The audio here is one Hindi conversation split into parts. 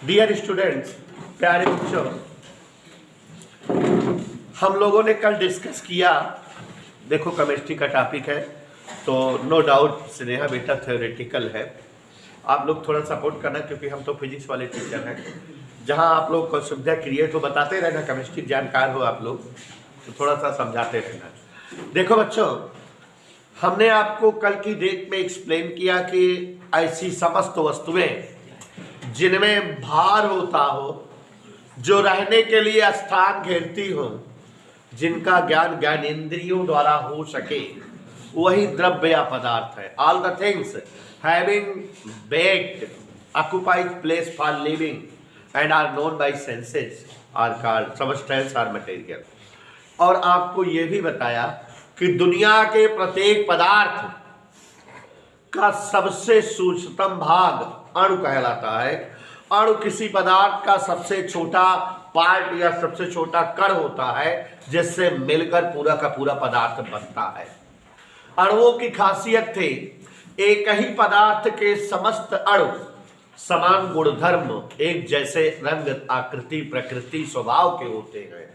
डियर स्टूडेंट्स, प्यारे बच्चों, हम लोगों ने कल डिस्कस किया। देखो, केमिस्ट्री का टॉपिक है तो नो डाउट स्नेहा बेटा थ्योरेटिकल है। आप लोग थोड़ा सपोर्ट करना क्योंकि हम तो फिजिक्स वाले टीचर हैं। जहां आप लोग को सुविधा क्रिएट हो बताते रहना, केमिस्ट्री जानकार हो आप लोग तो थोड़ा सा समझाते रहना। देखो बच्चों, हमने आपको कल की डेट में एक्सप्लेन किया कि ऐसी समस्त वस्तुएं जिनमें भार होता हो, जो रहने के लिए स्थान घेरती हो, जिनका ज्ञान ज्ञानेंद्रियों द्वारा हो सके, वही द्रव्य या पदार्थ है। All the things having baked occupied place for living and are known by senses are called substance or material। और आपको यह भी बताया कि दुनिया के प्रत्येक पदार्थ का सबसे सूक्ष्मतम भाग अणु कहलाता है। अणु किसी पदार्थ का सबसे छोटा पार्ट या सबसे छोटा कण होता है जिससे मिलकर पूरा का पूरा पदार्थ बनता है। अणुओं की खासियत थी, एक ही पदार्थ के समस्त अणु समान गुणधर्म, एक जैसे रंग, आकृति, प्रकृति, स्वभाव के होते हैं।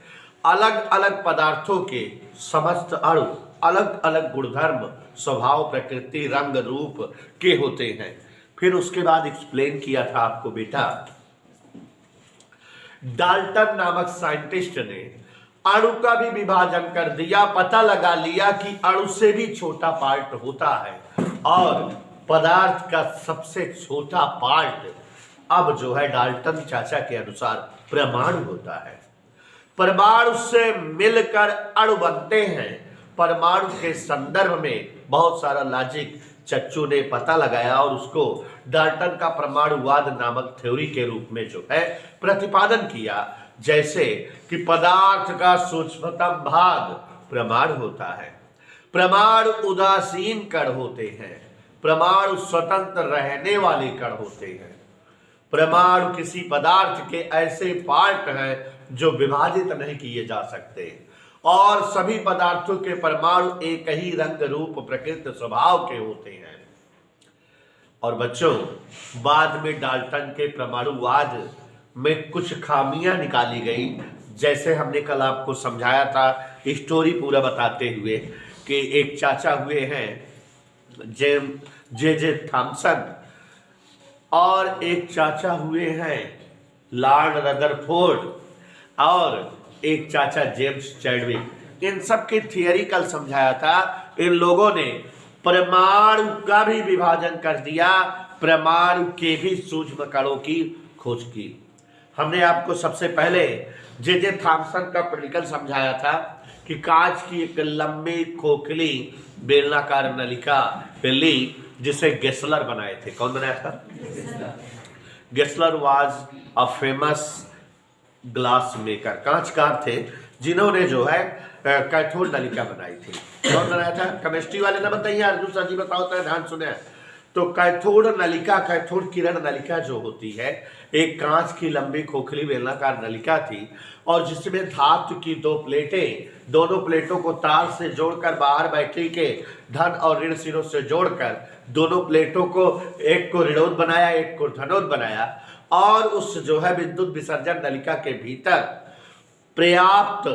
अलग अलग पदार्थों के समस्त अणु अलग अलग गुणधर्म, स्वभाव, प्रकृति, रंग, रूप के होते हैं। फिर उसके बाद एक्सप्लेन किया था आपको बेटा, डाल्टन नामक साइंटिस्ट ने अणु का भी विभाजन कर दिया, पता लगा लिया कि अणु से भी छोटा पार्ट होता है और पदार्थ का सबसे छोटा पार्ट अब जो है डाल्टन चाचा के अनुसार परमाणु होता है। परमाणु से मिलकर अणु बनते हैं। परमाणु के संदर्भ में बहुत सारा लॉजिक चच्चू ने पता लगाया और उसको डाल्टन का परमाणुवाद नामक थ्योरी के रूप में जो है प्रतिपादन किया। जैसे कि पदार्थ का सूक्ष्मतम भाग परमाणु होता है। परमाणु उदासीन कण होते हैं। परमाणु स्वतंत्र रहने वाले कण होते हैं। परमाणु किसी पदार्थ के ऐसे पार्ट हैं जो विभाजित नहीं किए जा सकते और सभी पदार्थों के परमाणु एक ही रंग, रूप, प्रकृति, स्वभाव के होते हैं। और बच्चों, बाद में डाल्टन के परमाणुवाद में कुछ खामियां निकाली गई। जैसे हमने कल आपको समझाया था, स्टोरी पूरा बताते हुए, कि एक चाचा हुए हैं जे थॉमसन और एक चाचा हुए हैं लॉर्ड रदरफोर्ड और एक चाचा जेम्स चैडविक। इन सब की थियरी कल समझाया था। इन लोगों ने परमाणु का भी विभाजन कर दिया, परमाणु के भी सूक्ष्म कणों की खोज की। हमने आपको सबसे पहले जे थॉमसन का प्रैक्टिकल समझाया था कि कांच की एक लंबी खोखली बेलनाकार नलिका ली जिसे गेसलर बनाए थे। कौन बनाया था? Gessler was a famous glass maker, कांचकार थे जिन्होंने जो है कैथोड नलिका बनाई थी। कौन बनाया था? केमिस्ट्री वाले ना बताइए, अर्जुन सर जी बताओ तो ध्यान सुने। तो कैथोड नलिका, कैथोड किरण नलिका जो होती है, एक कांच की लंबी खोखली बेलनाकार नलिका थी और जिसमें धातु की दो प्लेटें, दोनों प्लेटों को तार से जोड़कर बाहर बैटरी के धन और ऋण सिरों से जोड़कर दोनों प्लेटों को, एक को ऋणोद बनाया, एक को धनोद बनाया और उस जो है विद्युत विसर्जन नलिका के भीतर पर्याप्त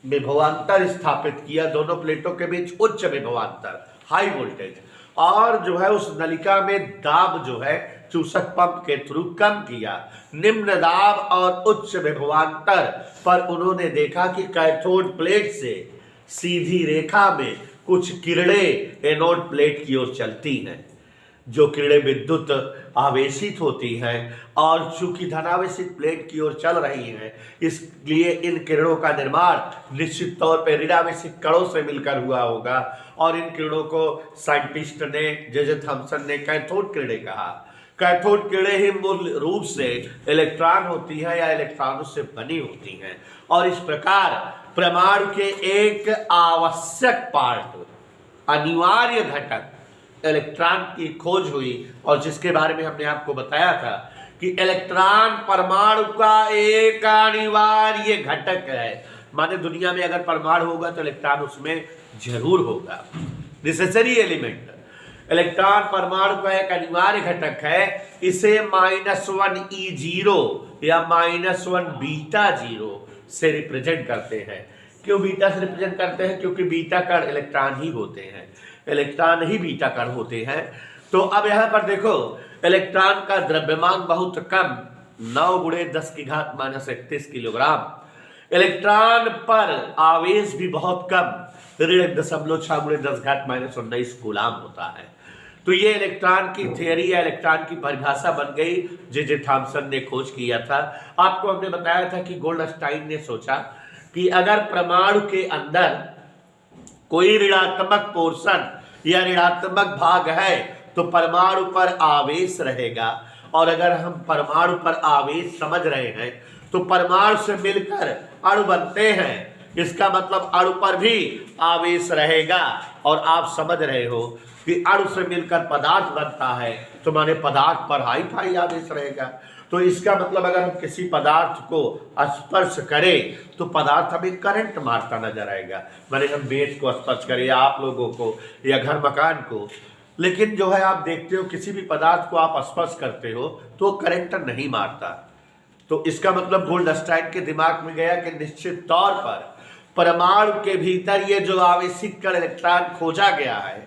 विभवांतर स्थापित किया। दोनों प्लेटों के बीच उच्च विभवांतर, हाई वोल्टेज, और जो है उस नलिका में दाब जो है चूसक पंप के थ्रू कम किया। निम्न दाब और उच्च विभवांतर पर उन्होंने देखा कि कैथोड प्लेट से सीधी रेखा में कुछ किरणें एनोड प्लेट की ओर चलती हैं, जो किरणें विद्युत आवेशित होती हैं और चूंकि धनावेशित प्लेट की ओर चल रही हैं, इसलिए इन किरणों का निर्माण निश्चित तौर पर ऋणावेशित कणों से मिलकर हुआ होगा और इन किरणों को साइंटिस्ट ने जे थॉमसन ने कैथोड किरणें कहा। कैथोड किरणें ही मूल रूप से इलेक्ट्रॉन होती हैं या इलेक्ट्रॉनों से बनी होती हैं और इस प्रकार परमाणु के एक आवश्यक पार्ट, अनिवार्य घटक इलेक्ट्रॉन की खोज हुई और जिसके बारे में हमने आपको बताया था कि इलेक्ट्रॉन परमाणु का एक अनिवार्य घटक है। माने दुनिया में अगर परमाणु होगा तो इलेक्ट्रॉन उसमें जरूर होगा, नेसेसरी एलिमेंट। इलेक्ट्रॉन परमाणु का एक अनिवार्य घटक है। इसे -1 E0 या -1 बीटा 0 से रिप्रेजेंट करते हैं। क्यों बीटा से रिप्रेजेंट करते हैं? क्योंकि बीटा कण इलेक्ट्रॉन ही होते हैं, इलेक्ट्रॉन ही बीटा कण होते हैं। तो अब यहां पर देखो, इलेक्ट्रॉन का द्रव्यमान बहुत कम, 9 × 10⁻31 किलोग्राम। इलेक्ट्रॉन पर आवेश भी बहुत कम, 1.6 × 10⁻19 कूलाम होता है। तो ये इलेक्ट्रॉन की थियरी या इलेक्ट्रॉन की परिभाषा बन गई, जे थॉमसन ने खोज किया था। आपको हमने बताया था कि गोल्डस्टाइन ने सोचा कि अगर परमाणु के अंदर कोई ऋणात्मक पोर्शन या ऋणात्मक भाग है तो परमाणु पर आवेश रहेगा, और अगर हम परमाणु पर आवेश समझ रहे हैं तो परमाणु से मिलकर अणु बनते हैं, इसका मतलब अणु पर भी आवेश रहेगा। और आप समझ रहे हो कि अणु से मिलकर पदार्थ बनता है, तो माने पदार्थ पर हाई फाई आवेश रहेगा। तो इसका मतलब अगर हम किसी पदार्थ को स्पर्श करें तो पदार्थ हमें करंट मारता नजर आएगा। माने हम बेंच को स्पर्श करें या आप लोगों को या घर मकान को, लेकिन जो है आप देखते हो किसी भी पदार्थ को आप स्पर्श करते हो तो करंट नहीं मारता। तो इसका मतलब गोल्डस्टाइन के दिमाग में गया कि निश्चित तौर पर परमाणु के भीतर ये जो आवेशित कण इलेक्ट्रॉन खोजा गया है,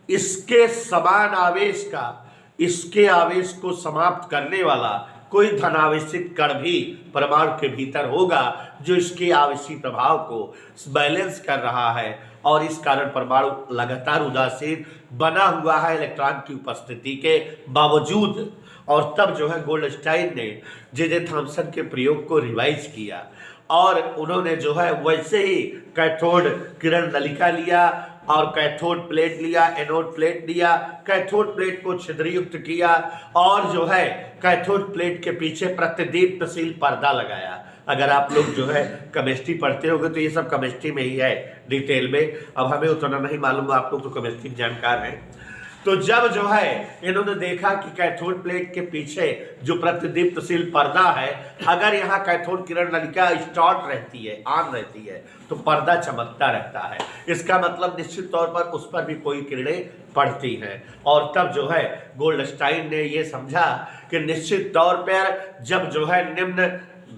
इसके समान आवेश का, इसके आवेश को समाप्त करने वाला कोई धनावेशित कण भी परमाणु के भीतर होगा, जो इसके आवेशी प्रभाव को बैलेंस कर रहा है। और इस कारण परमाणु लगातार उदासीन बना हुआ है इलेक्ट्रॉन की उपस्थिति के बावजूद। और तब जो है गोल्डस्टाइन ने जे थॉमसन के प्रयोग को रिवाइज किया, और उन्होंने जो है वैसे ही कैथोड किरण नलिका लिया और कैथोड प्लेट लिया, एनोड प्लेट लिया, कैथोड प्लेट को छिद्रयुक्त किया और जो है कैथोड प्लेट के पीछे प्रतिदीप्तशील पर्दा लगाया। अगर आप लोग जो है केमिस्ट्री पढ़ते होंगे तो ये सब केमिस्ट्री में ही है डिटेल में, अब हमें उतना नहीं मालूम, आप लोग तो केमिस्ट्री जानकार हैं। तो जब जो है इन्होंने देखा कि कैथोड प्लेट के पीछे जो प्रतिदीप्तशील पर्दा है, अगर यहाँ कैथोड किरण नलिका स्टार्ट रहती है, ऑन रहती है, तो पर्दा चमकता रहता है। इसका मतलब निश्चित तौर पर उस पर भी कोई किरणें पड़ती हैं। और तब जो है गोल्डस्टाइन ने ये समझा कि निश्चित तौर पर जब जो है निम्न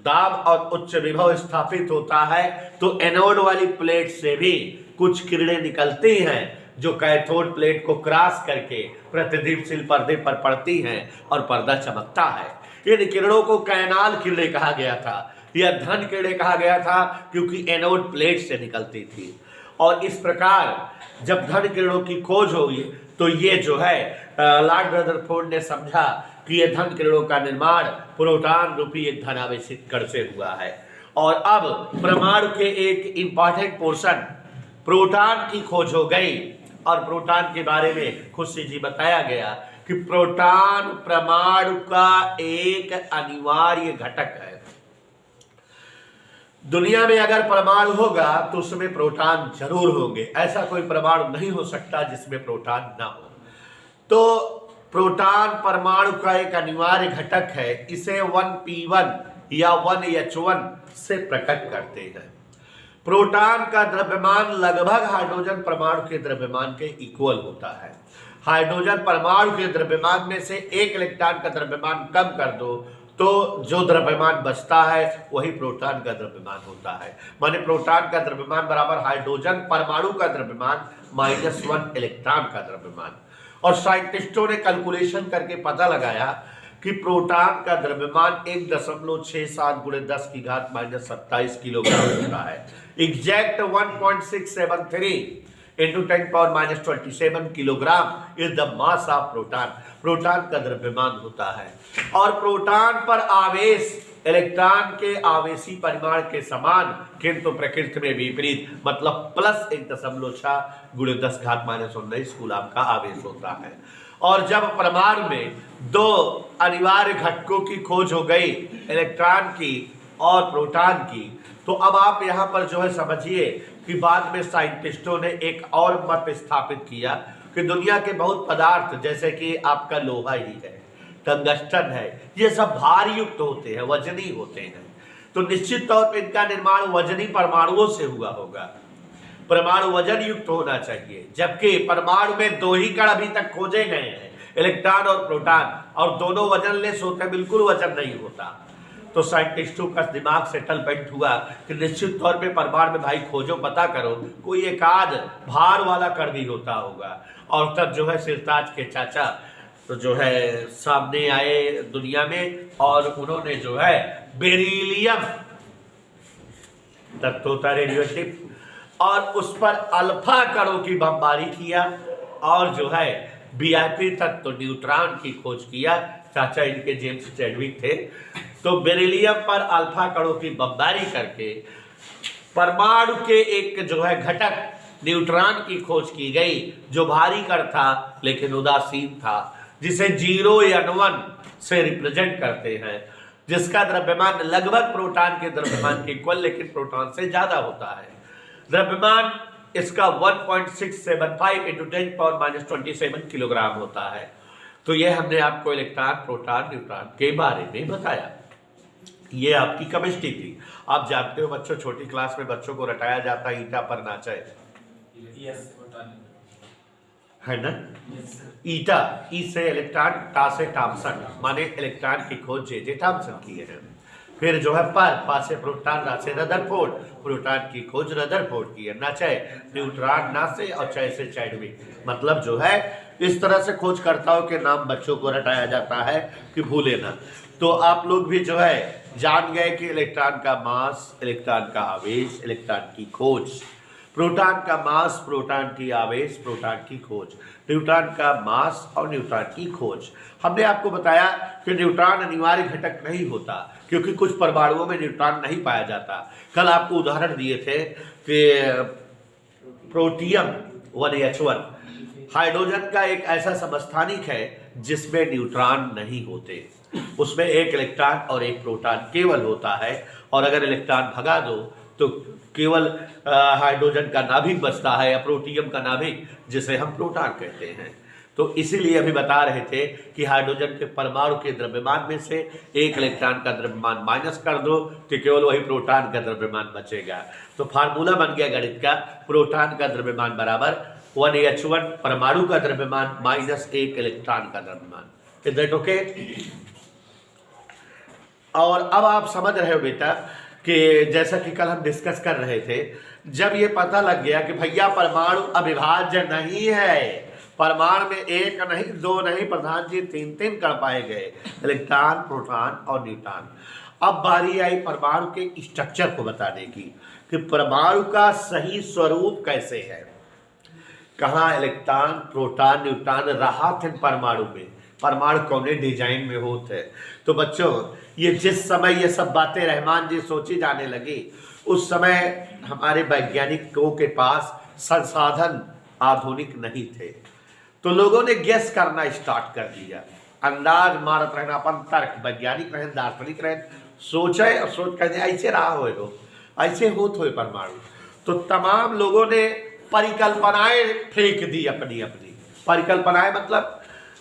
दाब और उच्च विभव स्थापित होता है तो एनोड वाली प्लेट से भी कुछ किरणें निकलती हैं, जो कैथोड प्लेट को क्रॉस करके प्रतिदीप्तशील पर्दे पर पड़ती हैं और पर्दा चमकता है। इन किरणों को कैनाल किरणें कहा गया था या धन किरणें कहा गया था, क्योंकि एनोड प्लेट से निकलती थी। और इस प्रकार जब धन किरणों की खोज होगी तो ये जो है लॉर्ड रदरफोर्ड ने समझा कि ये धन किरणों का निर्माण प्रोटॉन रूपी एक धनावेशित कण से हुआ है। और अब परमाणु के एक इंपॉर्टेंट पोर्शन प्रोटॉन की खोज हो गई, और प्रोटॉन के बारे में खुशी जी बताया गया कि प्रोटॉन परमाणु का एक अनिवार्य घटक है। दुनिया में अगर परमाणु होगा तो उसमें प्रोटॉन जरूर होंगे, ऐसा कोई परमाणु नहीं हो सकता जिसमें प्रोटॉन ना हो। तो प्रोटॉन परमाणु का एक अनिवार्य घटक है, इसे 1p1 या 1h1 से प्रकट करते हैं। प्रोटॉन का द्रव्यमान लगभग हाइड्रोजन परमाणु के द्रव्यमान के इक्वल होता है। हाइड्रोजन परमाणु के द्रव्यमान में से एक इलेक्ट्रॉन का द्रव्यमान कम कर दो तो जो द्रव्यमान बचता है वही प्रोटॉन का द्रव्यमान होता है। माने प्रोटॉन का द्रव्यमान बराबर हाइड्रोजन परमाणु का द्रव्यमान -1 इलेक्ट्रॉन का द्रव्यमान। और साइंटिस्टों ने कैलकुलेशन करके पता लगाया कि प्रोटॉन का द्रव्यमान 1.67 × 10⁻27 किलोग्राम होता है। Exact 1.673 × 10⁻27 kilogram is the mass of proton. Proton का द्रव्यमान होता है। और प्रोटॉन पर आवेश इलेक्ट्रॉन के आवेशी परिमाण के समान, किंतु प्रकृति में विपरीत, मतलब +1.6 × 10⁻19 कूलाम का आवेश होता है। और जब परमाणु में दो अनिवार्य घटकों की खोज हो गई, इलेक्ट्रॉन की और प्रोटॉन की, तो अब आप यहाँ पर जो है समझिए कि बाद में साइंटिस्टों ने एक और मत स्थापित किया कि दुनिया के बहुत पदार्थ जैसे कि आपका लोहा ही है, टंगस्टन है, ये सब भार युक्त होते हैं, वजनी होते हैं। तो निश्चित तौर पर इनका निर्माण वजनी परमाणुओं से हुआ होगा। परमाणु वजन युक्त होना चाहिए, जबकि परमाणु में 2 ही कण अभी तक खोजे गए हैं, इलेक्ट्रॉन और प्रोटॉन, और दोनों वजनलेस होते हैं, बिल्कुल वजन नहीं होता। तो साइंटिस्टों का दिमाग सेटलमेंट हुआ कि निश्चित तौर पे परमाणु में भाई खोजो, पता करो, कोई एक आध भार वाला कण भी होता होगा। और तब जो है सिरताज के चाचा तो जो है सामने आए दुनिया में, और उन्होंने जो है बेरिलियम तत्व होता रेडियोएक्टिव, और उस पर अल्फा कणों की बमबारी किया, और जो है वीआईपी तत्व न्यूट्रॉन की खोज किया। चाचा इनके जेम्स चैडविक थे। तो बेरिलियम पर अल्फा कणों की बमबारी करके परमाणु के एक जो है घटक न्यूट्रॉन की खोज की गई, जो भारी कण था लेकिन उदासीन था, जिसे 0 या 1 से रिप्रेजेंट करते हैं, जिसका द्रव्यमान लगभग प्रोटॉन के द्रव्यमान के इक्वल लेकिन प्रोटॉन से ज्यादा होता है। द्रव्यमान इसका 1.675 इंटू 10⁻27 किलोग्राम होता है। तो ये हमने आपको इलेक्ट्रॉन, प्रोटॉन, न्यूट्रॉन के बारे में बताया। ये आपकी केमिस्ट्री थी। आप जानते हो बच्चों, छोटी क्लास में बच्चों को रटाया जाता है ईटा पर नाचे, है ना? ईटा, ई से इलेक्ट्रॉन, टा से थॉमसन, माने इलेक्ट्रॉन की खोज जे थॉमसन की है। फिर जो है पा से प्रोटॉन, रा से रदरफोर्ड, प्रोटॉन की खोज रदरफोर्ड की है। ना चाहे न्यूट्रॉन, ना से, और चाहे से चैडविक। मतलब जो है इस तरह से खोजकर्ताओं के नाम बच्चों को रटाया जाता है कि भूले ना। तो आप लोग भी जो है जान गए कि इलेक्ट्रॉन का मास, इलेक्ट्रॉन का आवेश, इलेक्ट्रॉन की खोज, प्रोटॉन का मास, प्रोटॉन की आवेश, प्रोटॉन की खोज, न्यूट्रॉन का मास और न्यूट्रॉन की खोज। हमने आपको बताया कि न्यूट्रॉन अनिवार्य घटक नहीं होता, क्योंकि कुछ परमाणुओं में न्यूट्रॉन नहीं पाया जाता। कल आपको उदाहरण दिए थे कि प्रोटियम 1H1 हाइड्रोजन का एक ऐसा समस्थानिक है जिसमें न्यूट्रॉन नहीं होते, उसमें एक इलेक्ट्रॉन और एक प्रोटॉन केवल होता है, और अगर इलेक्ट्रॉन भगा दो तो केवल हाइड्रोजन का नाभिक बचता है, या प्रोटियम का नाभिक, जिसे हम प्रोटॉन कहते हैं। तो इसीलिए अभी बता रहे थे कि हाइड्रोजन के परमाणु के द्रव्यमान में से एक इलेक्ट्रॉन का द्रव्यमान माइनस कर दो तो केवल वही प्रोटॉन का द्रव्यमान बचेगा। तो फार्मूला बन गया गणित का, प्रोटॉन का द्रव्यमान बराबर 1H1 परमाणु का द्रव्यमान माइनस 1 इलेक्ट्रॉन का द्रव्यमान। Is that okay? और अब आप समझ रहे हो बेटा कि जैसा कि कल हम डिस्कस कर रहे थे, जब ये पता लग गया कि भैया परमाणु अविभाज्य नहीं है, परमाणु में 1 नहीं, 2 नहीं, प्रधान जी 3 कण पाए गए, इलेक्ट्रॉन, प्रोटॉन और न्यूट्रॉन। अब बारी आई परमाणु के स्ट्रक्चर को बताने की कि परमाणु का सही स्वरूप कैसे है, कहाँ इलेक्ट्रॉन, प्रोटॉन, न्यूट्रॉन रहा थे परमाणु में, परमाणु कौने डिजाइन में होते हैं। तो बच्चों ये जिस समय ये सब बातें रहमान जी सोची जाने लगी, उस समय हमारे वैज्ञानिकों के पास संसाधन आधुनिक नहीं थे। तो लोगों ने गेस करना स्टार्ट कर दिया, अंदाज मारत रहना, अपन तर्क, वैज्ञानिक रहे, दार्शनिक रहे, सोचे और सोच कहते ऐसे रहा हो, ऐसे होत हो परमाणु। तो तमाम लोगों ने परिकल्पनाएं फेंक दी, अपनी अपनी परिकल्पनाएं, मतलब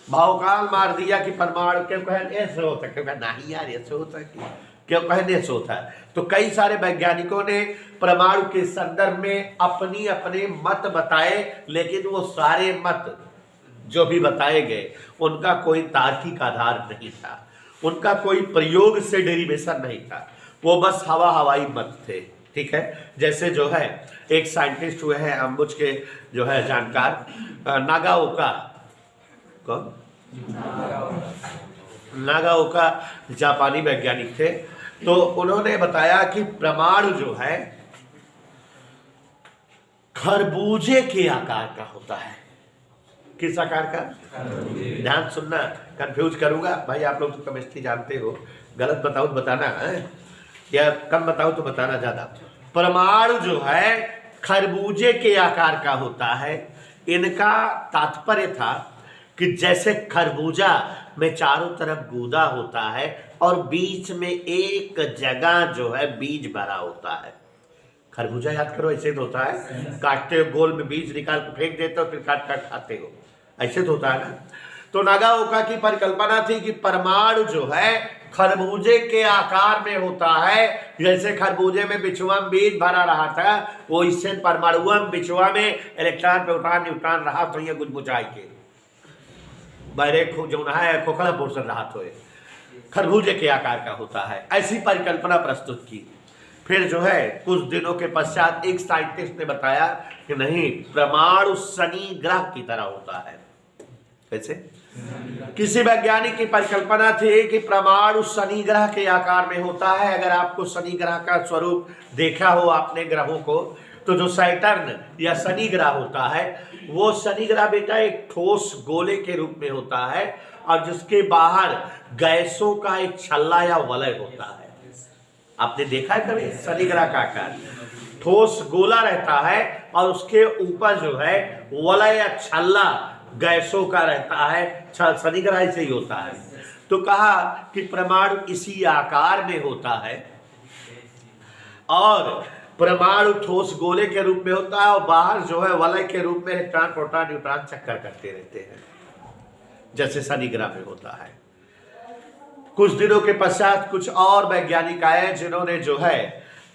भावकाल मार दिया कि परमाणु क्यों कहें ऐसे होता है, क्यों कहें नहीं यार ऐसे होता है, क्यों कहें ऐसे होता है। तो कई सारे वैज्ञानिकों ने परमाणु के संदर्भ में अपनी अपने मत बताए, लेकिन वो सारे मत जो भी बताए गए उनका कोई तार्किक आधार नहीं था, उनका कोई प्रयोग से डेरिवेशन नहीं था, वो बस हवाई मत थे। ठीक है, जैसे जो है एक साइंटिस्ट हुए हैं अम्बुज के जो है जानकार, नागाओका, कौन? नागाओका जापानी वैज्ञानिक थे। तो उन्होंने बताया कि परमाणु जो है खरबूजे के आकार का होता है। किस आकार का? ध्यान सुनना, कंफ्यूज करूंगा भाई, आप लोग तो केमिस्ट्री जानते हो, गलत बताओ तो बताना है, या कम बताओ तो बताना ज्यादा। परमाणु जो है खरबूजे के आकार का होता है। इनका तात्पर्य था कि जैसे खरबूजा में चारों तरफ गूदा होता है और बीच में एक जगह जो है बीज भरा होता है। खरबूजा याद करो ऐसे तो होता है, काटते हो गोल में बीज निकाल के फेंक देते हो, फिर काट काट खाते हो, ऐसे तो होता है ना। तो नागाओका की परिकल्पना थी कि परमाणु जो है खरबूजे के आकार में होता है। जैसे खरबूजे में बिछुआ में बीज भरा रहा था, वो इससे परमाणुआ में बिछुआ में इलेक्ट्रॉन प्रोटॉन न्यूट्रॉन रहा तो ये गुजबुझाई के बहरे जो है खोखला पोर्शन रहा तो खरबूजे के आकार का होता है। ऐसी परिकल्पना प्रस्तुत की। फिर जो है कुछ दिनों के पश्चात एक साइंटिस्ट ने बताया कि नहीं, परमाणु शनि ग्रह की तरह होता है। कैसे? किसी वैज्ञानिक की परिकल्पना थी कि परमाणु शनि ग्रह के आकार में होता है। अगर आपको शनि ग्रह का स्वरूप देखा हो आपने ग्रहों को, तो जो सैटर्न या शनि ग्रह होता है, वो शनि ग्रह बेटा एक ठोस गोले के रूप में होता है और जिसके बाहर गैसों का एक छल्ला या वलय होता है। आपने देखा है कभी? शनि ग्रह का आकार ठोस गोला रहता है और उसके ऊपर जो है वलय या छल्ला गैसों का रहता है। शनि ग्रह ऐसे ही होता है। तो कहा कि परमाणु इसी आकार में होता है और परमाणु ठोस गोले के रूप में होता है और बाहर जो है वलय के रूप में इलेक्ट्रॉन प्रोटॉन न्यूट्रॉन चक्कर करते रहते हैं, जैसे शनि ग्रह में होता है। कुछ दिनों के पश्चात कुछ और वैज्ञानिक आए जिन्होंने जो है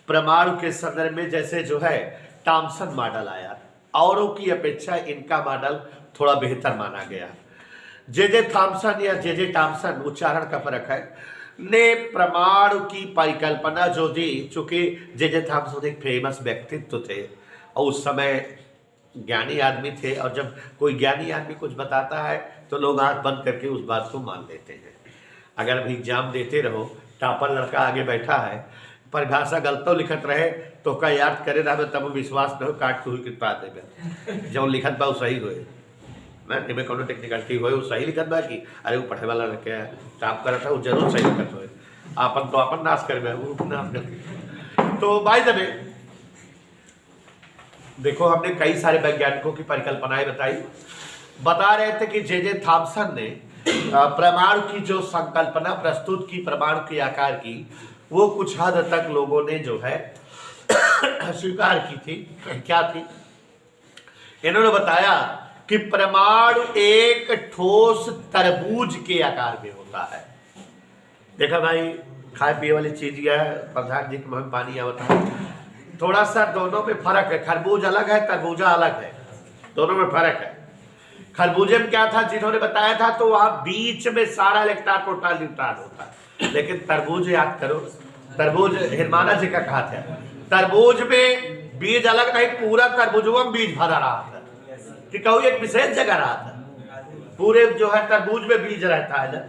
परमाणु के संदर्भ में, जैसे जो है थॉम्सन मॉडल आया, औरों की अपेक्षा इनका मॉडल थोड़ा बेहतर माना गया। जे थॉम्सन या जे थॉम्सन, उच्चारण का फर्क है, ने परमाणु की परिकल्पना जो दी, चूंकि जे थॉम्सन एक फेमस व्यक्तित्व थे और उस समय ज्ञानी आदमी थे, और जब कोई ज्ञानी आदमी कुछ बताता है तो लोग आंख बंद करके उस बात को मान लेते हैं। अगर अभी एग्जाम देते रहो, टॉपर लड़का आगे बैठा है, परिभाषा गलतो लिखत रहे तो का याद करे रहे तब विश्वास न हो, काट के हुई कृपा देवे जो लिखत बा सही होए ना, इमे कोनो टेक्निकलिटी होए वो सही लिखत बा कि अरे वो पढ़े वाला लड़के टॉप करत है वो जरूर सही लिखत होए, आपन तो अपन नाश करबे वो नाश कर। तो बाय द वे देखो, हमने कई सारे वैज्ञानिकों की परिकल्पनाएं बताई। बता रहे थे कि जे थॉम्सन ने परमाणु की जो संकल्पना प्रस्तुत की, परमाणु के आकार की, वो कुछ हद तक लोगों ने जो है स्वीकार की थी। क्या थी? इन्होंने बताया कि परमाणु एक ठोस तरबूज के आकार में होता है। देखा भाई, खाए पिए वाली चीज है, प्रधान जी के मुंह में पानी आवता है। थोड़ा सा दोनों में फर्क है, खरबूज अलग है, तरबूजा अलग है, दोनों में फर्क है। खरबूजे में क्या था, जिन्होंने बताया था, तो वहां बीच में सारा इलेक्ट्रॉन प्रोटॉन न्यूट्रॉन होता है। लेकिन तरबूज याद करो, तरबूज हिरमाना जी का कहा था, तरबूज में बीज अलग नहीं, पूरा तरबूजवा में बीज भरा रहा था कि कहूँ एक विशेष जगह रहा था। पूरे जो है तरबूज में बीज रहता है,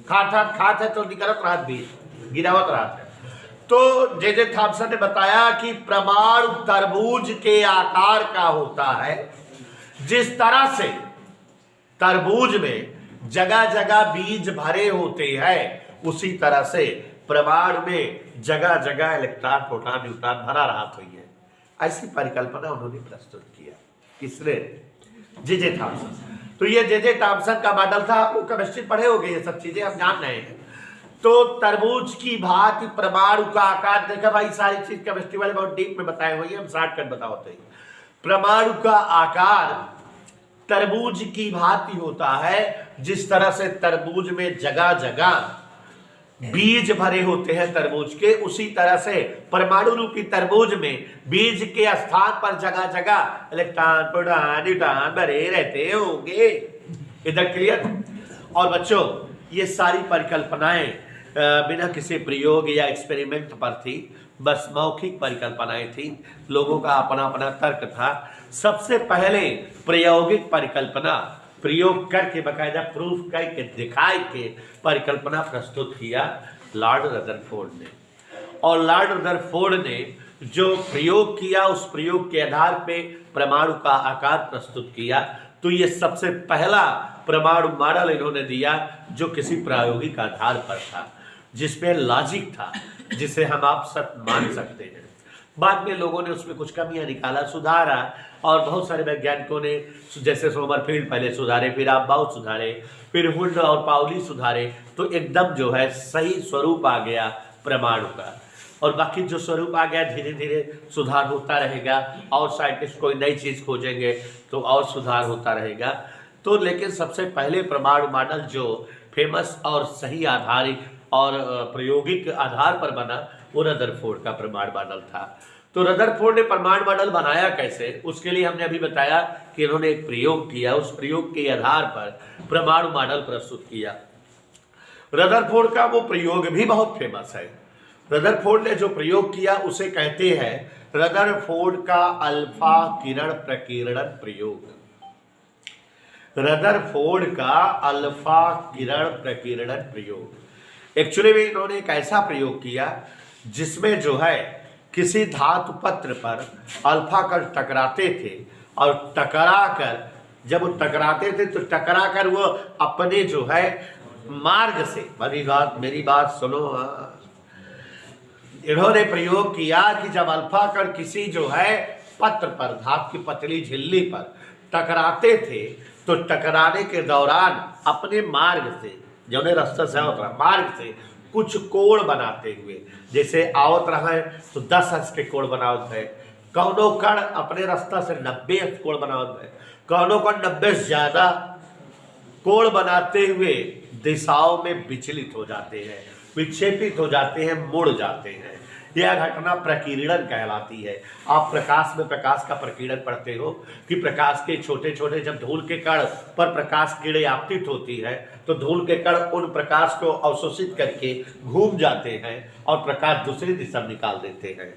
खात है तो निकलत रहा बीज, गिरावत रहा था। तो जे थॉम्सन ने बताया कि परमाणु तरबूज के आकार का होता है। जिस तरह से तरबूज में जगह जगह बीज भरे होते हैं, उसी तरह से परमाणु में जगह जगह इलेक्ट्रॉन प्रोटॉन न्यूट्रॉन भरा रहा तो है। ऐसी परिकल्पना उन्होंने प्रस्तुत किया। किसने? J Thomson. तो ये जे थॉम्सन का मॉडल था। आप लोग केमिस्ट्री पढ़े होंगे, ये सब चीजें हम जान रहे हैं। तो तरबूज की भांति परमाणु का आकार, देखा भाई सारी चीज केमिस्ट्री वाले बहुत डीप में बताए हुए, हम शॉर्टकट बताते हैं। परमाणु का आकार तरबूज की भांति होता है। जिस तरह से तरबूज में जगह जगह बीज भरे होते हैं तरबूज के, उसी तरह से परमाणु रूपी तरबूज में बीज के स्थान पर जगह जगह इलेक्ट्रॉन प्रोटॉन न्यूट्रॉन भरे रहते होंगे। इधर क्लियर? और बच्चों, ये सारी परिकल्पनाएं बिना किसी प्रयोग या एक्सपेरिमेंट पर थी, बस मौखिक परिकल्पनाएं थी। लोगों का अपना अपना तर्क था। सबसे पहले प्रायोगिक परिकल्पना प्रयोग करके बकायदा प्रूफ करके दिखाई के परिकल्पना प्रस्तुत किया लॉर्ड रदरफोर्ड ने। और लॉर्ड रदरफोर्ड ने जो प्रयोग किया, उस प्रयोग के आधार पे परमाणु का आकार प्रस्तुत किया। तो ये सबसे पहला परमाणु मॉडल इन्होंने दिया जो किसी प्रायोगिक आधार पर था, जिसमें लॉजिक था, जिसे हम आप सब मान सकते हैं। बाद में लोगों ने उसमें कुछ कमियां निकाला, सुधारा, और बहुत सारे वैज्ञानिकों ने, जैसे सोमरफील्ड पहले सुधारे, फिर आपबाउट सुधारे, फिर हुड और पाउली सुधारे, तो एकदम जो है सही स्वरूप आ गया परमाणु का। और बाकी जो स्वरूप आ गया, धीरे धीरे सुधार होता रहेगा, और साइंटिस्ट कोई नई चीज़ खोजेंगे तो और सुधार होता रहेगा। तो लेकिन सबसे पहले परमाणु मॉडल जो फेमस और सही आधारित और प्रायोगिक आधार पर बना वो रदरफोर्ड का परमाणु मॉडल था। तो रदरफोर्ड ने परमाणु मॉडल बनाया कैसे, उसके लिए हमने अभी बताया कि इन्होंने एक प्रयोग किया, उस प्रयोग के आधार पर परमाणु मॉडल प्रस्तुत किया। रदरफोर्ड का वो प्रयोग भी बहुत फेमस है। रदरफोर्ड ने जो प्रयोग किया उसे कहते हैं रदरफोर्ड का अल्फा किरण प्रकीर्णन प्रयोग। रदरफोर्ड का अल्फा किरण प्रकीर्णन प्रयोग एक्चुअली में इन्होंने एक ऐसा प्रयोग किया जिसमें जो है किसी धातु पत्र पर अल्फा कण टकराते थे और टकराकर जब वो टकराते थे तो टकराकर वो अपने जो है मार्ग से, मेरी बात सुनो, इन्होंने प्रयोग किया कि जब अल्फा कण किसी जो है पत्र पर, धातु की पतली झिल्ली पर टकराते थे तो टकराने के दौरान अपने मार्ग से, जो रास्ता से होता मार्ग से कुछ कोण बनाते हुए, जैसे आवत रहे तो 10 अंश के कोण बनावत है, कौनो कण अपने रास्ता से 90 अंश कोण बनावत है, कौनो कण 90 से ज्यादा कोण बनाते हुए दिशाओं में विचलित हो जाते हैं, विक्षेपित हो जाते हैं, मुड़ जाते हैं। यह घटना प्रकीर्णन कहलाती है। आप प्रकाश में प्रकाश का प्रकीर्णन पढ़ते हो कि प्रकाश के छोटे छोटे जब धूल के कण पर प्रकाश किरणें आपतित होती है तो धूल के कण उन प्रकाश को अवशोषित करके घूम जाते हैं और प्रकाश दूसरी दिशा में निकाल देते हैं।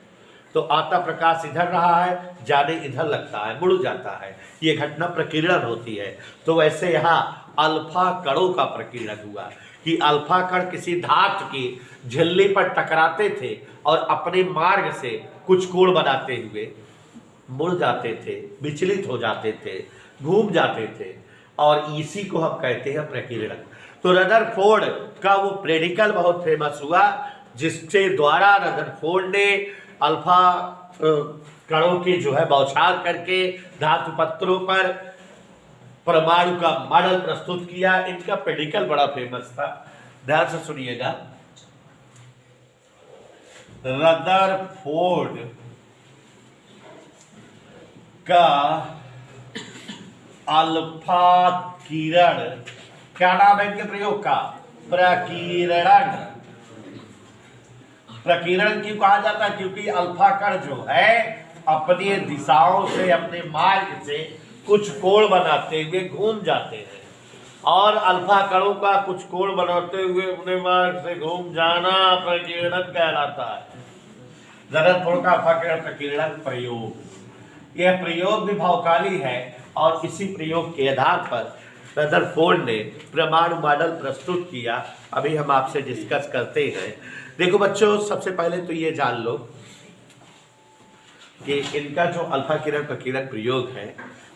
तो आता प्रकाश इधर रहा है, जाने इधर लगता है, मुड़ जाता है, ये घटना प्रकीर्णन होती है। तो वैसे यहाँ अल्फा कणों का प्रकीर्णन हुआ कि अल्फा कण किसी धातु की झिल्ली पर टकराते थे और अपने मार्ग से कुछ कोण बनाते हुए मुड़ जाते थे, विचलित हो जाते थे, घूम जाते थे, और इसी को हम कहते हैं प्रकीर्णन। तो रदरफोर्ड का वो प्रेडिकल बहुत फेमस हुआ जिसके द्वारा रदरफोर्ड ने अल्फा कणों की जो है बौछार करके धातु पत्रों पर परमाणु का मॉडल प्रस्तुत किया। इनका प्रेडिकल बड़ा फेमस था, ध्यान से सुनिएगा। रदरफोर्ड का अल्फा किरण, क्या नाम है इनके प्रयोग का? प्रकीर्णन। प्रकीर्णन क्यों कहा जाता है? क्योंकि अल्फा कण जो है अपनी दिशाओं से, अपने मार्ग से कुछ कोण बनाते हुए घूम जाते हैं, और अल्फा कणों का कुछ कोण बनाते हुए अपने मार्ग से घूम जाना प्रकीर्णन कहलाता है। रदरफोर्ड का अल्फा किरण प्रकीर्णन प्रयोग, यह प्रयोग भी भावकारी है और इसी प्रयोग के आधार पर रदरफोर्ड ने परमाणु मॉडल प्रस्तुत किया। अभी हम आपसे डिस्कस करते हैं। देखो बच्चों, सबसे पहले तो ये जान लो कि इनका जो अल्फा किरण प्रकीर्णन प्रयोग है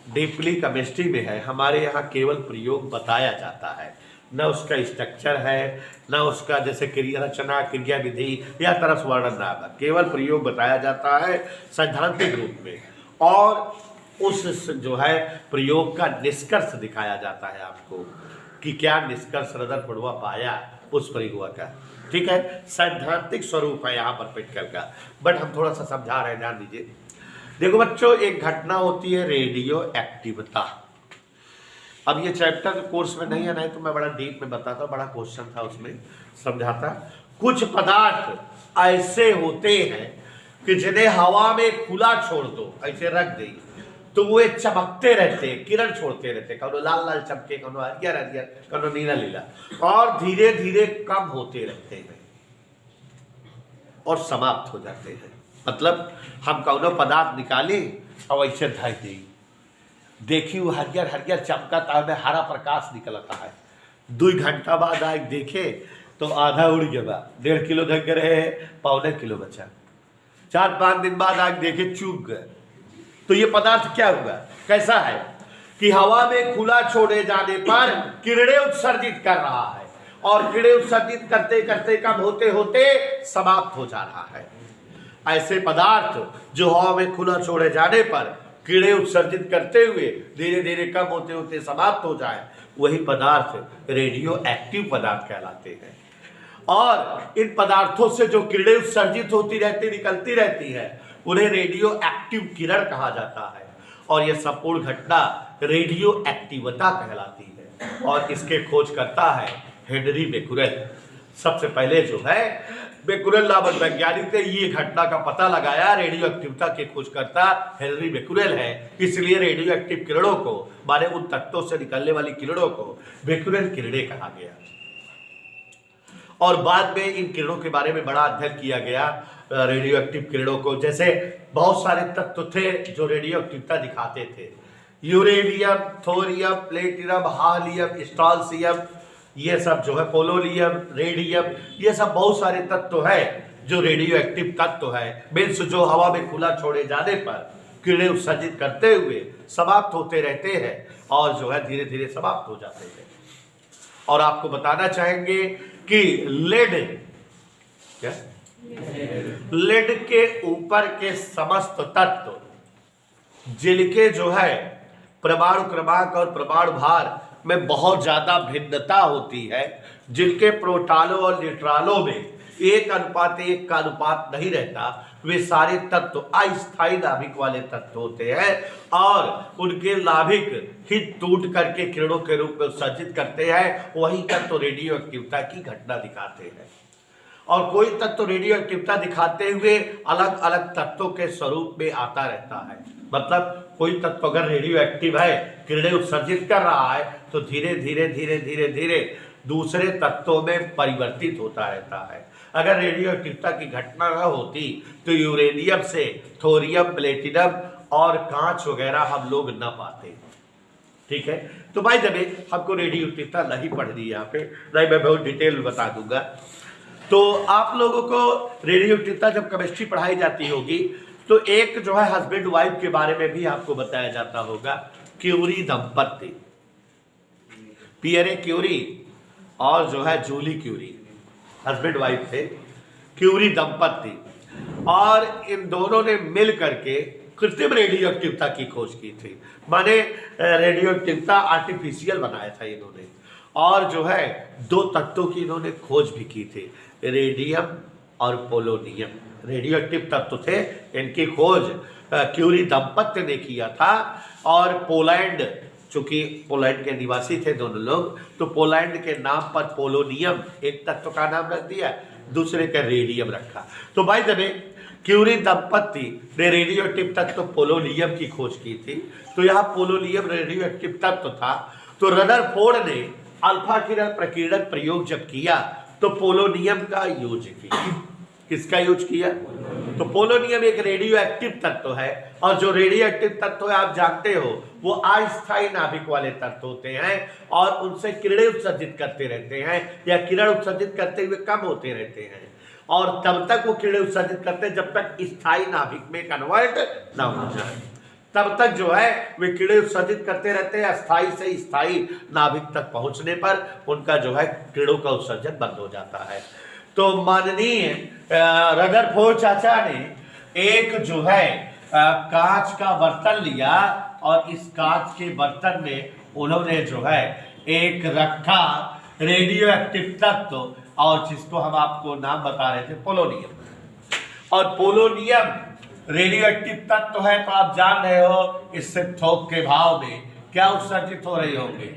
डीपली केमिस्ट्री में है। हमारे यहाँ केवल प्रयोग बताया जाता है, न उसका स्ट्रक्चर है, न उसका जैसे क्रिया रचना, क्रिया विधि या तरस वर्णन ना, केवल प्रयोग बताया जाता है सैद्धांतिक रूप में, और उस जो है प्रयोग का निष्कर्ष दिखाया जाता है आपको कि क्या निष्कर्ष रदरफोर्ड पाया उस प्रयोग का। ठीक है, सैद्धांतिक स्वरूप है यहाँ पर प्रैक्टिकल का, बट हम थोड़ा सा समझा रहे हैं, ध्यान दीजिए। देखो बच्चों, एक घटना होती है रेडियो एक्टिविता। अब ये चैप्टर कोर्स में नहीं है, नहीं तो मैं बड़ा डीप में बताता, बड़ा क्वेश्चन था उसमें समझाता। कुछ पदार्थ ऐसे होते हैं कि जिन्हें हवा में खुला छोड़ दो, ऐसे रख दे तो वो चमकते रहते, किरण छोड़ते रहते, कौनो लाल लाल चमके, कौनो हरियर हरियर, कौनो नीला नीला, और धीरे धीरे कम होते रहते हैं और समाप्त हो जाते हैं। मतलब हम कौनो पदार्थ निकाले और ऐसे ढाई दी, देखी वो हरियर हरियर चमकता है, हरा प्रकाश निकलता है। 2 घंटा बाद आए देखे तो आधा उड़ गया, 1.5 किलो धक रहे, 1.25 किलो बचा। 4-5 दिन बाद आग देखे चूक गए। तो ये पदार्थ क्या हुआ, कैसा है कि हवा में खुला छोड़े जाने पर किरणें उत्सर्जित कर रहा है, और किरणें उत्सर्जित करते करते कम होते होते समाप्त हो जा रहा है। ऐसे पदार्थ जो हवा में खुला छोड़े जाने पर किरणें उत्सर्जित करते हुए धीरे धीरे कम होते होते समाप्त हो जाए, वही पदार्थ रेडियो एक्टिव पदार्थ कहलाते हैं। और इन पदार्थों से जो किरणें उत्सर्जित होती रहती, निकलती रहती है, उन्हें रेडियो एक्टिव किरण कहा जाता है। और यह संपूर्ण घटना रेडियो एक्टिवता कहलाती है और इसके खोज करता है हेनरी बेकुरेल। सबसे पहले जो है बेकुरेल नामक वैज्ञानिक ने ये घटना का पता लगाया। रेडियो एक्टिवता के खोजकर्ता हेनरी बेकुरेल है, इसलिए रेडियो एक्टिव किरणों को, माने उन तत्वों से निकलने वाली किरणों को बेकुरेल किरणें कहा गया। और बाद में इन किरणों के बारे में बड़ा अध्ययन किया गया, रेडियो एक्टिव किरणों को। जैसे बहुत सारे तत्व थे जो रेडियो एक्टिवता दिखाते थे, यूरेनियम, थोरियम, प्लेटिनम, हालियम, स्ट्रॉन्सियम, ये सब जो है पोलोनियम, रेडियम, ये सब बहुत सारे तत्व है जो रेडियो एक्टिव तत्व है। मीन्स जो हवा में खुला छोड़े जाने पर किरणें उत्सर्जित करते हुए समाप्त होते रहते हैं और जो है धीरे धीरे समाप्त हो जाते हैं। और आपको बताना चाहेंगे कि लेड के ऊपर के समस्त तत्व जिनके जो है परमाणु क्रमांक और परमाणु भार में बहुत ज्यादा भिन्नता होती है, जिनके प्रोटॉनों और न्यूट्रॉनों में 1:1 का अनुपात नहीं रहता, वे सारे तत्व अस्थायी नाभिक वाले तत्व होते हैं और उनके नाभिक ही टूट करके किरणों के रूप में उत्सर्जित करते हैं। वही तत्व रेडियो एक्टिवता की घटना दिखाते हैं। और कोई तत्व रेडियो एक्टिवता दिखाते हुए अलग अलग तत्वों के स्वरूप में आता रहता है। मतलब कोई तत्व अगर रेडियो एक्टिव है, किरणें उत्सर्जित कर रहा है, तो धीरे धीरे धीरे धीरे धीरे दूसरे तत्वों में परिवर्तित होता रहता है। अगर रेडियो एक्टिवता की घटना न होती तो यूरेनियम से थोरियम, प्लेटिनम और कांच वगैरह हम लोग न पाते। ठीक है, तो भाई जब हमको रेडियो एक्टिवता नहीं पढ़नी यहाँ पे, नहीं मैं बहुत डिटेल में बता दूंगा। तो आप लोगों को रेडियो एक्टिवता जब केमिस्ट्री पढ़ाई जाती होगी तो एक जो है हस्बैंड वाइफ के बारे में भी आपको बताया जाता होगा। क्यूरी दंपत्ति, पियरे क्यूरी और जो है जूली क्यूरी, हस्बैंड वाइफ थे, क्यूरी दंपत्ति, और इन दोनों ने मिल करके कृत्रिम रेडियो एक्टिवता की खोज की थी। माने रेडियो एक्टिवता आर्टिफिशियल बनाया था इन्होंने, और जो है 2 तत्वों की इन्होंने खोज भी की थी, रेडियम और पोलोनियम। रेडियो एक्टिव तत्व थे, इनकी खोज क्यूरी दंपत्ति ने किया था। और पोलैंड, चूंकि पोलैंड के निवासी थे दोनों लोग, तो पोलैंड के नाम पर पोलोनियम एक तत्व का नाम रख दिया, दूसरे का रेडियम रखा। तो भाई जब क्यूरी दंपत्ति ने रेडियो एक्टिव तत्व पोलोनियम की खोज की थी, तो यहाँ पोलोनियम रेडियो एक्टिव तत्व था। तो रदरफोर्ड ने अल्फा किरण प्रकीर्णन प्रयोग जब किया तो पोलोनियम का यूज किया। किसका यूज किया? तो पोलोनियम एक रेडियो एक्टिव तत्व है, और जो रेडियो एक्टिव तत्व है आप जानते हो वो अस्थायी नाभिक वाले तत्व होते हैं और उनसे किरणें उत्सर्जित करते रहते हैं, या किरण उत्सर्जित करते हुए कम होते रहते हैं, और तब तक वो किरणें उत्सर्जित करते हैं जब तक स्थायी नाभिक में कन्वर्ट ना हो जाए। तब तक जो है वे किरणें उत्सर्जित करते रहते हैं। अस्थायी से स्थायी नाभिक तक पहुंचने पर उनका जो है किरणों का उत्सर्जन बंद हो जाता है। तो माननीय रदरफोर्ड चाचा ने एक जो है कांच का बर्तन लिया, और इस कांच के बर्तन में उन्होंने जो है एक रखा रेडियो एक्टिव तत्व, और जिसको हम आपको नाम बता रहे थे पोलोनियम। और पोलोनियम रेडियो एक्टिव तत्व है, तो आप जान रहे हो इससे थोक के भाव में क्या उत्सर्जित हो रहे होंगे?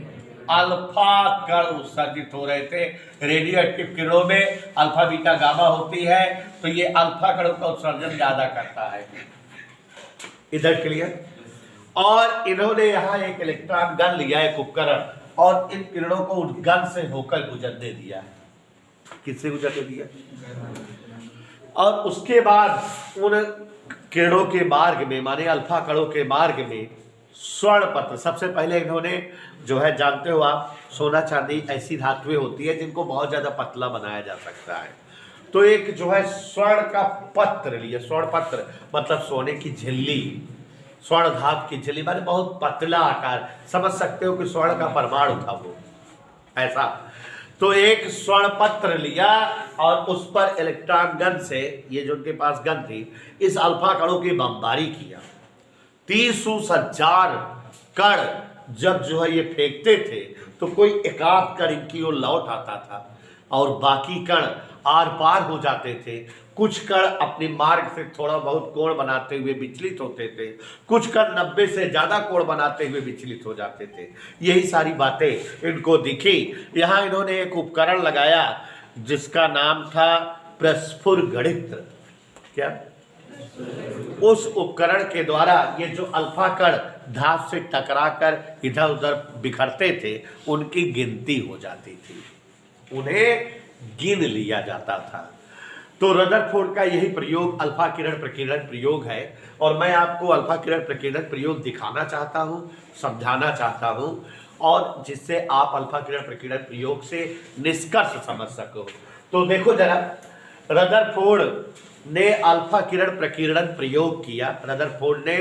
अल्फा कण उत्सर्जित हो रहे थे। रेडियो एक्टिव किरणों में अल्फा बीटा गामा होती है, तो ये अल्फा कणों का उत्सर्जन ज्यादा करता है। इधर क्लियर? और इन्होंने यहाँ एक इलेक्ट्रॉन गन लिया, एक उपकरण, और इन किरणों को उस गन से होकर गुजरने दिया। किससे गुजरने दिया? और उसके बाद उन किरणों के मार्ग में, माने अल्फा कणों के मार्ग में स्वर्ण पत्र, सबसे पहले इन्होंने जो है जानते हो आप, सोना चांदी ऐसी धातुएं होती है जिनको बहुत ज्यादा पतला बनाया जा सकता है। तो एक जो है स्वर्ण का पत्र लिया। स्वर्ण पत्र मतलब सोने की झिल्ली, स्वर्ण धातु की झिल्ली, माने बहुत पतला आकार, समझ सकते हो कि स्वर्ण का परमाणु था वो, ऐसा। तो एक स्वर्ण पत्र लिया और उस पर इलेक्ट्रॉन गन से, ये जो उनके पास गन थी, इस अल्फा कणों की बमबारी किया। 30,000 कण जब जो है ये फेंकते थे तो कोई एकाध कण इनकी ओर लौट आता था, और बाकी कण आर पार हो जाते थे। कुछ कण अपने मार्ग से थोड़ा बहुत कोण बनाते हुए विचलित होते थे, कुछ कण 90 से ज्यादा कोण बनाते हुए विचलित हो जाते थे। यही सारी बातें इनको दिखी। यहाँ इन्होंने एक उपकरण लगाया जिसका नाम था प्रस्फुर गणित्र। क्या? उस उपकरण के द्वारा ये जो अल्फा कण धात से टकराकर इधर उधर बिखरते थे उनकी गिनती हो जाती थी, उन्हें गिन लिया जाता था। तो रदरफोर्ड का यही प्रयोग अल्फा किरण प्रकीर्णन प्रयोग है, और मैं आपको अल्फा किरण प्रकीर्णन प्रयोग दिखाना चाहता हूं, समझाना चाहता हूं, और जिससे आप अल्फा किरण प्रकीर्णन प्रयोग से निष्कर्ष समझ सको। तो देखो जरा, रदरफोर्ड ने अल्फा किरण प्रकीर्णन प्रयोग किया। रदरफोर्ड ने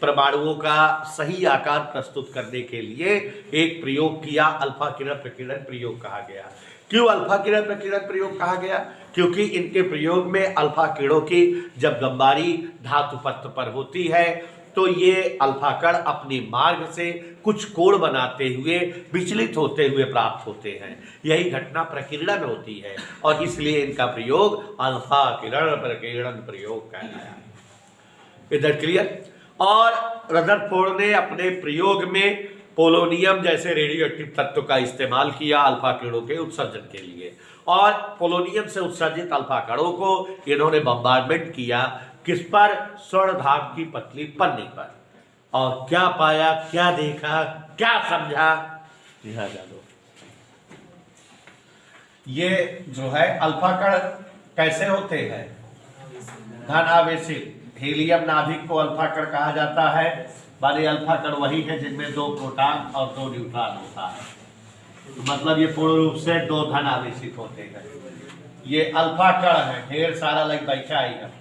परमाणुओं का सही आकार प्रस्तुत करने के लिए एक प्रयोग किया, अल्फा किरण प्रकीर्णन प्रयोग कहा गया। क्यों अल्फा किरण प्रकीर्णन प्रयोग कहा गया? क्योंकि इनके प्रयोग में अल्फा किरणों की जब गंबारी धातु पत्र पर होती है तो ये अल्फा कण अपने मार्ग से कुछ कोण बनाते हुए विचलित होते हुए प्राप्त होते हैं। यही घटना प्रकीर्णन होती है, और इसलिए इनका प्रयोग अल्फा किरण प्रकीर्णन प्रयोग कहलाया। इधर क्लियर? और रदरफोर्ड ने अपने प्रयोग में पोलोनियम जैसे रेडियोएक्टिव तत्व का इस्तेमाल किया अल्फा किरणों के उत्सर्जन के लिए, और पोलोनियम से उत्सर्जित अल्फा कणों को इन्होंने बम्बार्डमेंट किया। किस पर? स्वर्ण धातु की पतली पन्नी पर। और क्या पाया, क्या देखा, क्या समझा, यहां जानो। ये जो है अल्फा कण कैसे होते हैं? धन आवेशित। हीलियम नाभिक को अल्फा कण कहा जाता है। माने अल्फा कण वही है जिनमें 2 प्रोटॉन और 2 न्यूट्रॉन होता है, मतलब ये पूर्ण रूप से 2 धन आवेशित होते हैं। ये अल्फा कण है, ढेर सारा लग बैठा है।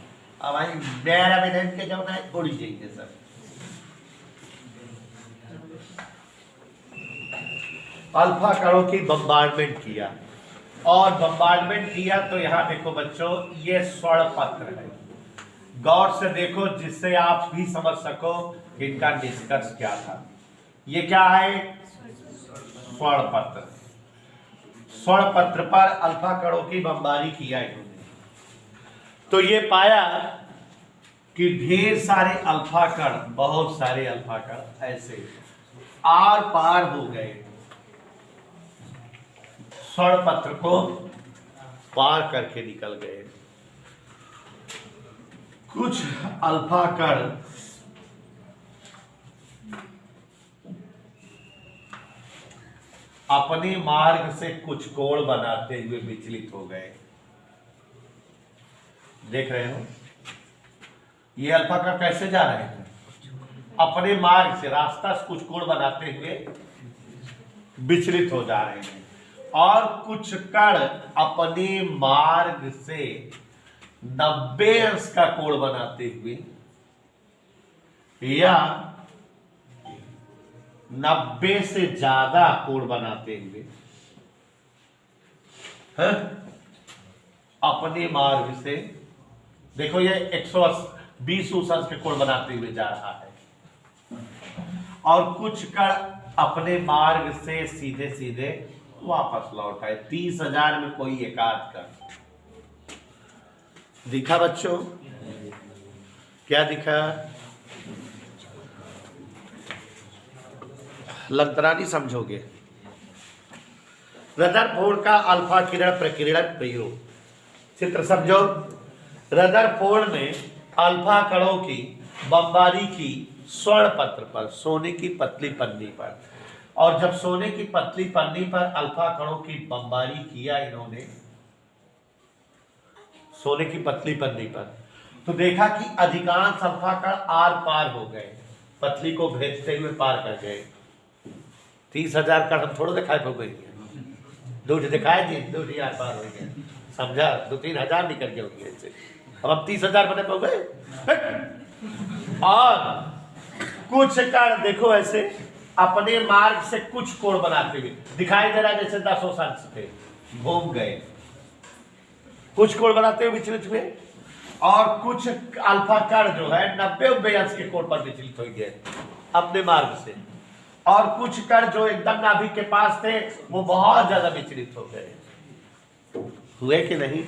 अब भाई मेरा विधन के जो है उड़ जाइए सर। अल्फा कणों की बम्बार्डमेंट किया, और बम्बार्डमेंट किया तो यहाँ देखो बच्चों, ये स्वर्ण पत्र है। गौर से देखो जिससे आप भी समझ सको इनका निष्कर्ष क्या था। ये क्या है? स्वर्ण पत्र। स्वर्ण पत्र पर अल्फा कणों की बमबारी किया इन्होंने, तो ये पाया कि ढेर सारे अल्फा कण, बहुत सारे अल्फा कण ऐसे आर पार हो गए, स्वर्ण पत्र को पार करके निकल गए। कुछ अल्फा कण अपने मार्ग से कुछ कोण बनाते हुए विचलित हो गए। देख रहे हो ये अल्फा कण कैसे जा रहे हैं? अपने मार्ग से, रास्ता से कुछ कोण बनाते हुए विचलित हो जा रहे हैं, और कुछ कण अपने मार्ग से 90 अंश का कोण बनाते हुए या 90 से ज्यादा कोण बनाते हुए अपने मार्ग से, देखो ये 120 अंश के कोण बनाते हुए जा रहा है, और कुछ कण अपने मार्ग से सीधे सीधे वापस लौट आए। 30,000 में कोई एकाध कण दिखा बच्चों? क्या दिखा? लंतरानी समझोगे। रदरफोर्ड का अल्फा किरण प्रकीर्णन प्रयोग, चित्र समझो। रदरफोर्ड ने अल्फा कणों की बमबारी की स्वर्ण पत्र पर, सोने की पतली पन्नी पर, और जब सोने की पतली पन्नी पर अल्फा कणों की बमबारी किया इन्होंने, सोने की पतली पन्नी पर, तो देखा कि अधिकांश अल्फा कण आर पार हो गए, पतली को भेजते हुए पार कर गए। 30,000 कण हम थोड़ा दिखाई पड़ गई, दूध दिखाए जी, दूध आर पार हो गया, समझा? 2-3 हजार निकल गए होंगे इससे, अब हम 30,000 बने पड़ गए। और कुछ कण देखो ऐसे अपने मार्ग से कुछ कोण बनाते हुए दिखाई दे रहा है, जैसे 10 अंश पे घूम गए, कुछ कोण बनाते हुए विचलित हुए, और कुछ अल्फा कण जो है 90 अंश के कोण पर विचलित हो गए अपने मार्ग से, और कुछ कण जो एकदम नाभिक के पास थे वो बहुत ज्यादा विचलित हो गए। हुए कि नहीं?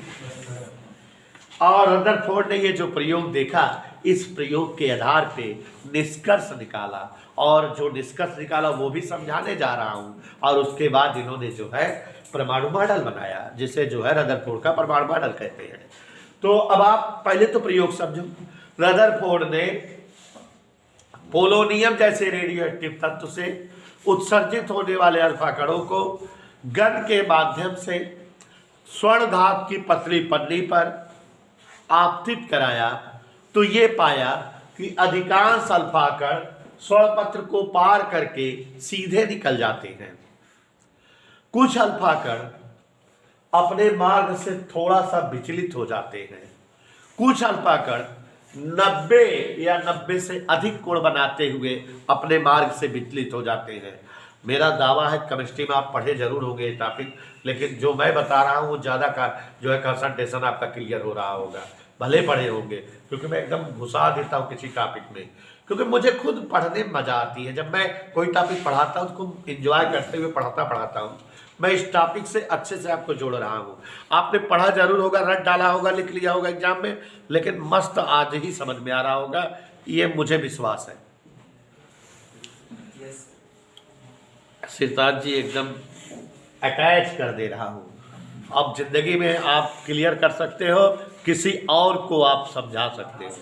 और रदरफोर्ड ने ये जो प्रयोग देखा, इस प्रयोग के आधार पे निष्कर्ष निकाला, और जो निष्कर्ष निकाला वो भी समझाने जा रहा हूं। और उसके बाद इन्होंने जो है परमाणु मॉडल बनाया, जिसे जो है रदरफोर्ड का परमाणु मॉडल कहते हैं। तो अब आप पहले तो प्रयोग समझो। रदरफोर्ड ने पोलोनियम जैसे रेडियो एक्टिव तत्व से उत्सर्जित होने वाले अल्फा कणों को गन के माध्यम से स्वर्ण धातु की पतली पन्नी पर आपतित कराया, तो ये पाया कि अधिकांश अल्फा कण स्वर्ण पत्र को पार करके सीधे निकल जाते हैं। कुछ अल्फा कण अपने मार्ग से थोड़ा सा विचलित हो जाते हैं। कुछ अल्फा कण 90 या 90 से अधिक कोण बनाते हुए अपने मार्ग से विचलित हो जाते हैं। मेरा दावा है केमिस्ट्री में आप पढ़े जरूर होंगे ये टॉपिक, लेकिन जो मैं बता रहा हूँ वो ज़्यादा का जो है कंसंट्रेशन आपका क्लियर हो रहा होगा, भले पढ़े होंगे, क्योंकि मैं एकदम घुसा देता हूँ किसी टॉपिक में, क्योंकि मुझे खुद पढ़ने में मजा आती है। जब मैं कोई टॉपिक पढ़ाता हूँ उसको एंजॉय करते हुए पढ़ाता हूँ। मैं इस टॉपिक से अच्छे से आपको जोड़ रहा हूँ। आपने पढ़ा जरूर होगा, रट डाला होगा, लिख लिया होगा एग्जाम में, लेकिन मस्त आज ही समझ में आ रहा होगा, ये मुझे विश्वास है। सिरताज जी एकदम अटैच कर दे रहा हूँ। अब जिंदगी में आप क्लियर कर सकते हो, किसी और को आप समझा सकते हो।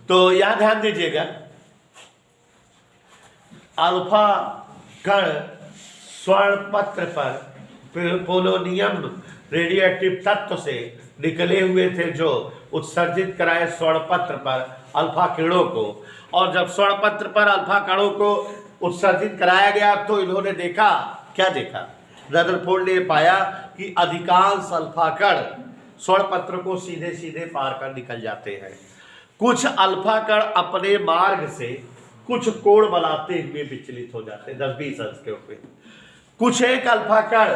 तो यहां ध्यान दीजिएगा, अल्फा कण स्वर्ण पत्र पर पोलोनियम रेडियो एक्टिव तत्व से निकले हुए थे, जो उत्सर्जित कराए स्वर्ण पत्र पर अल्फा किरणों को। और जब स्वर्ण पत्र पर अल्फा कणों को उत्सर्जित कराया गया तो इन्होंने देखा, क्या देखा? रदरफोर्ड ने पाया कि अधिकांश अल्फा कण स्वर्ण पत्र को सीधे सीधे पार कर निकल जाते हैं। कुछ अल्फा कण अपने मार्ग से कुछ कोण बनाते हुए विचलित हो जाते हैं, 10-20 अंश के ऊपर। कुछ एक अल्फा कण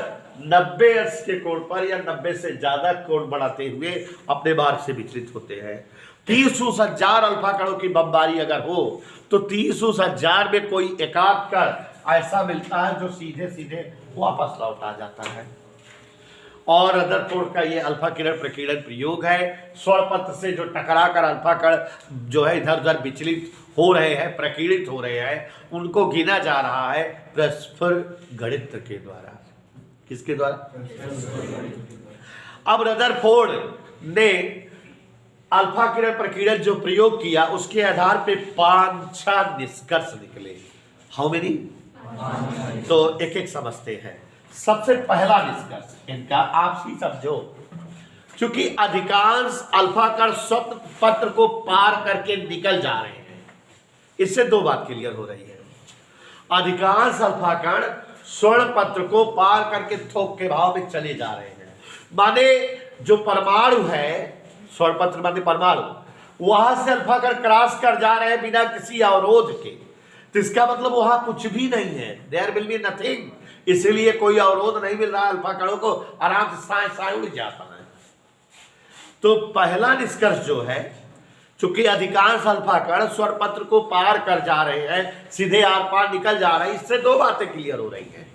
90 अंश के कोण पर या 90 से ज्यादा कोण बढ़ाते हुए अपने मार्ग से विचलित होते हैं। 30,000 अल्फा कणों की बमबारी अगर हो तो 30,000 में कोई एकाध कण ऐसा मिलता है जो सीधे सीधे वापस लौट आ जाता है। और रदरफोर्ड का ये अल्फा किरण प्रकीर्णन प्रयोग है। स्वर्ण पत्र से जो टकरा कर अल्फा कण जो है इधर उधर विचलित हो रहे हैं, प्रकीर्णित हो रहे हैं, उनको गिना जा रहा है परस्पर गणित के द्वारा। किसके द्वारा? अब रदरफोर्ड ने अल्फा किरण प्रकीर्णन जो प्रयोग किया उसके आधार पे 5-6 निष्कर्ष निकले। How many? तो एक एक समझते हैं। सबसे पहला निष्कर्ष इनका आप ही समझो, क्योंकि अधिकांश अल्फा कण स्वर्ण पत्र को पार करके निकल जा रहे हैं, इससे दो बात क्लियर हो रही है। अधिकांश अल्फा कण स्वर्ण पत्र को पार करके थोक के भाव में चले जा रहे हैं, माने जो परमाणु है, स्वर्ण पत्र माने परमाणु, वहां से अल्फा कण क्रॉस कर जा रहे हैं बिना किसी अवरोध के। तो इसका मतलब वहां कुछ भी नहीं है, देयर विल बी नथिंग, इसलिए कोई अवरोध नहीं मिल रहा, अल्फा कणों को आराम से साए उड़ जाता है। तो पहला निष्कर्ष जो है, चूंकि अधिकांश अल्फा कण स्वर्ण पत्र को पार कर जा रहे हैं, सीधे आर पार निकल जा रहे हैं, इससे दो बातें क्लियर हो रही हैं।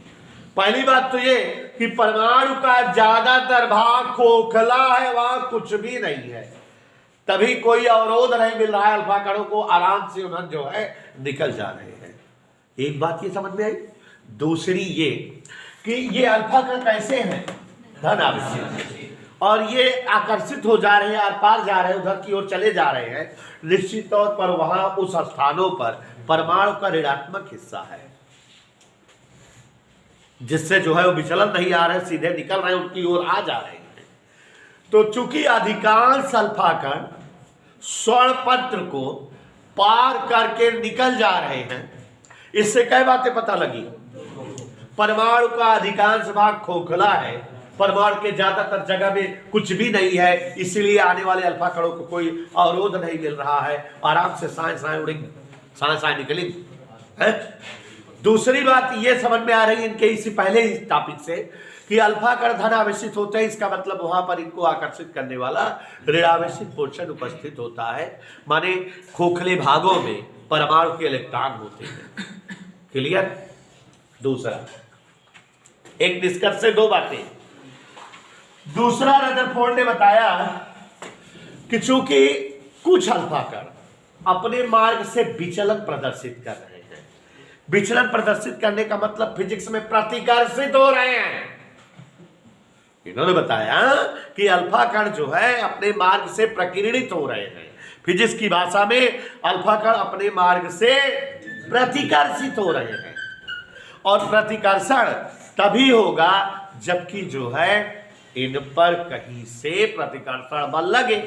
पहली बात तो ये कि परमाणु का ज्यादातर भाग खोखला है, वहां कुछ भी नहीं है, तभी कोई अवरोध नहीं मिल रहा है, अल्फा कणों को आराम से उन्हें जो है निकल जा रहे हैं। एक बात ये समझ में आई। दूसरी ये कि ये अल्फा कण कैसे हैं? धन आवेशित, और ये आकर्षित हो जा रहे हैं, आर पार जा रहे हैं, उधर की ओर चले जा रहे हैं। निश्चित तौर पर वहां उस स्थानों पर परमाणु का ऋणात्मक हिस्सा है, जिससे जो है वो विचलन नहीं आ रहे, सीधे निकल रहे हैं, उनकी ओर आ जा रहे हैं। तो चूंकि अधिकांश अल्फा कण स्वर्ण पत्र को पार करके निकल जा रहे हैं, इससे कई बातें पता लगी। परमाणु का अधिकांश भाग खोखला है, परमाणु के ज्यादातर जगह में कुछ भी नहीं है, इसलिए आने वाले अल्फा कणों को कोई अवरोध नहीं मिल रहा है, आराम से साए उड़ेंगे, साए निकलेंगे है। दूसरी बात ये समझ में आ रही है इनके इसी पहले ही टॉपिक से कि अल्फा कण धन आवेशित होते हैं, इसका मतलब वहां पर इनको आकर्षित करने वाला ऋणावेशित पोर्शन उपस्थित होता है, माने खोखले भागों में परमाणु के इलेक्ट्रॉन होते हैं। क्लियर? दूसरा एक निष्कर्ष से दो बातें। दूसरा रदरफोर्ड ने बताया कि चूंकि कुछ अल्फा कण अपने मार्ग से विचलन प्रदर्शित कर रहे हैं। विचलन प्रदर्शित करने का मतलब फिजिक्स में प्रतिकर्षित हो रहे हैं। इन्होंने बताया कि अल्फा कण जो है अपने मार्ग से प्रकीर्णित हो रहे हैं। फिजिक्स की भाषा में अल्फा कण अपने मार्ग से प्रतिकर्षित हो रहे हैं। और प्रतिकर्षण तभी होगा जबकि जो है इन पर कहीं से प्रतिकर्षण बल लगे।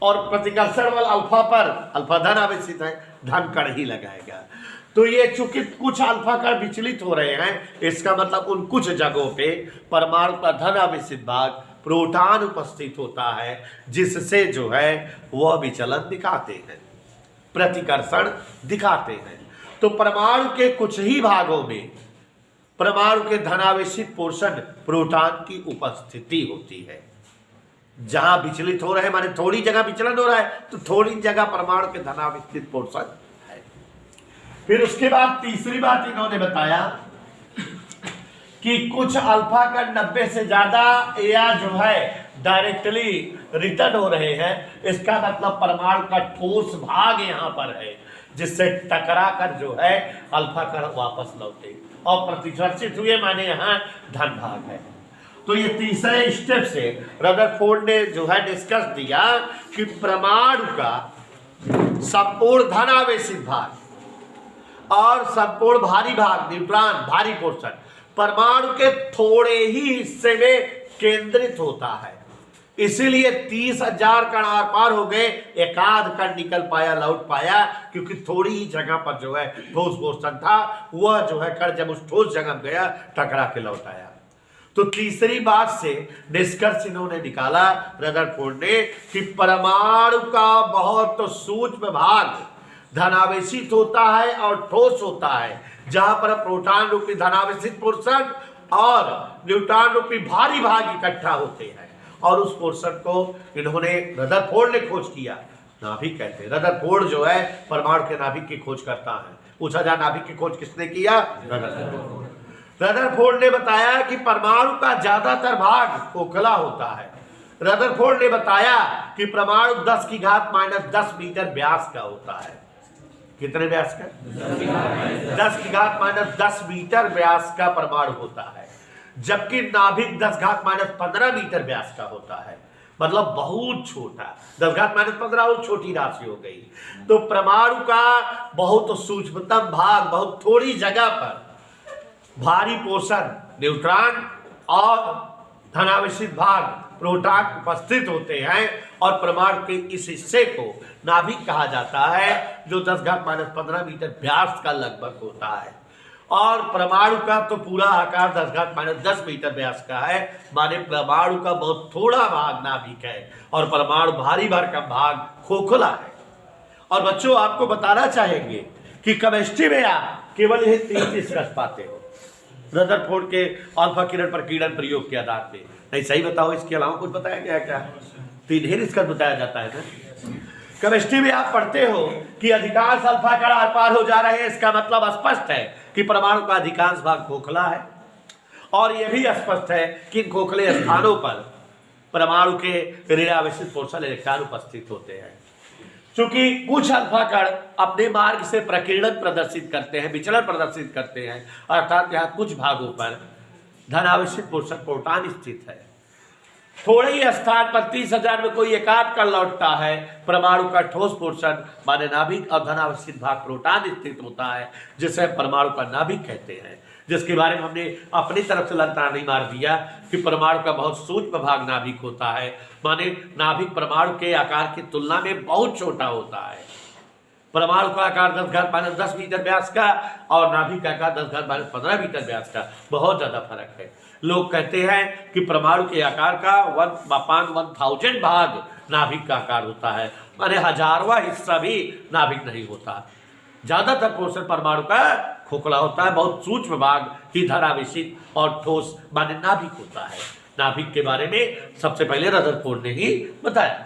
और प्रतिकर्षण बल अल्फा पर, अल्फा धन आवेशित है, धन कण ही लगाएगा। तो ये चूंकि कुछ अल्फा कण विचलित हो रहे हैं, इसका मतलब उन कुछ जगहों पे परमाणु का धन आवेशित भाग प्रोटॉन उपस्थित होता है, जिससे जो है वह विचलन दिखाते हैं, प्रतिकर्षण दिखाते हैं। तो परमाणु के कुछ ही भागों में परमाणु के धनावेशित पोर्शन प्रोटॉन की उपस्थिति होती है। जहां विचलित हो रहे हैं माने थोड़ी जगह विचलन हो रहा है, तो थोड़ी जगह परमाणु के धनावेशित पोर्शन है। फिर उसके बाद तीसरी बात इन्होंने बताया कि कुछ अल्फा कण 90 से ज्यादा या जो है डायरेक्टली रिटर्न हो रहे हैं। इसका मतलब परमाणु का ठोस भाग यहां पर है, जिससे टकरा कर जो है अल्फा कण वापस लौटे और प्रतिकर्षित हुए माने यहाँ धन भाग है। तो ये तीसरे स्टेप से रदरफोर्ड ने जो है डिस्कस दिया कि परमाणु का संपूर्ण धनावेशित भाग और संपूर्ण भारी भाग न्यूट्रॉन भारी पोर्शन परमाणु के थोड़े ही हिस्से में केंद्रित होता है। इसीलिए 30,000 कण आर पार हो गए, एकाध कण निकल पाया, लौट पाया, क्योंकि थोड़ी ही जगह पर जो है ठोस पोर्शन था। वह जो है कण जब उस ठोस जगह गया टकरा के लौट आया। तो तीसरी बात से निष्कर्ष इन्होंने निकाला रदरफोर्ड ने कि परमाणु का बहुत सूक्ष्म भाग धनावेशित होता है और ठोस होता है, जहां पर प्रोटॉन रूपी धनावेशित पोर्शन और न्यूट्रॉन रूपी भारी भाग इकट्ठा होते हैं। और उस पोर्शन को इन्होंने रदरफोर्ड ने खोज किया, नाभिक कहते हैं। रदरफोर्ड जो है परमाणु के नाभिक की खोज करता है। पूछा जा नाभिक की खोज किसने किया? रदरफोर्ड। रदरफोर्ड ने बताया कि परमाणु का ज्यादातर भाग खोखला होता है। रदरफोर्ड ने बताया कि परमाणु 10⁻⁻10 मीटर व्यास का होता है। कितने व्यास का? 10⁻⁻10 मीटर व्यास का परमाणु होता है, जबकि नाभिक 10⁻15 मीटर व्यास का होता है। मतलब बहुत छोटा, 10⁻15 और छोटी राशि हो गई। तो परमाणु का बहुत सूक्ष्मतम भाग, बहुत थोड़ी जगह पर भारी पोर्शन न्यूट्रॉन और धनावेशित भाग प्रोटॉन उपस्थित होते हैं। और परमाणु के इस हिस्से को नाभिक कहा जाता है, जो 10⁻15 मीटर व्यास का लगभग होता है। और परमाणु का तो पूरा आकार 10⁻10 मीटर व्यास का है, माने परमाणु का बहुत थोड़ा भाग नाभिक है और परमाणु भारी भरकम भाग खोखला है। और बच्चों आपको बताना चाहेंगे कि केमिस्ट्री में आप केवल यही 3 चीज कर पाते हो रदरफोर्ड के अल्फा किरण प्रकीर्णन प्रयोग के आधार पे। नहीं सही बताओ, इसके अलावा कुछ बताया गया क्या? 3 ही इसका बताया जाता है ना। केमिस्ट्री में आप पढ़ते हो कि अधिकांश अल्फा कण आर पार हो जा रहे हैं। इसका मतलब स्पष्ट है कि परमाणु का अधिकांश भाग खोखला है। और यह भी स्पष्ट है कि इन खोखले स्थानों पर परमाणु के ऋणावेशित पोर्शन इलेक्ट्रॉन उपस्थित होते हैं। क्योंकि कुछ अल्फा कण अपने मार्ग से प्रकीर्णन प्रदर्शित करते हैं, विचलन प्रदर्शित करते हैं, अर्थात यहाँ कुछ भागों पर धनावेशित पोर्शन प्रोटॉन स्थित है। थोड़े ही स्थान पर 30,000 में कोई एकाध कण लौटता है, परमाणु का ठोस पोर्शन माने नाभिक और धनावेशित भाग प्रोटॉन स्थित होता है, जिसे परमाणु का नाभिक कहते हैं। जिसके बारे में हमने अपनी तरफ से लंतानी मार दिया कि परमाणु का बहुत सूक्ष्म भाग नाभिक होता है, माने नाभिक परमाणु के आकार की तुलना में बहुत छोटा होता है। परमाणु का आकार 10⁻10 मीटर व्यास का और नाभिक का आकार 10⁻15 मीटर व्यास का बहुत ज्यादा फर्क है। लोग कहते हैं कि परमाणु के आकार का 1/1000 भाग नाभिक का आकार होता है, माने 1000वां हिस्सा भी नाभिक नहीं होता। ज्यादातर पोर्शन परमाणु का खोखला होता है, बहुत सूक्ष्म भाग ही धनावेशित और ठोस माने नाभिक होता है। नाभिक के बारे में सबसे पहले रदरफोर्ड ने ही बताया।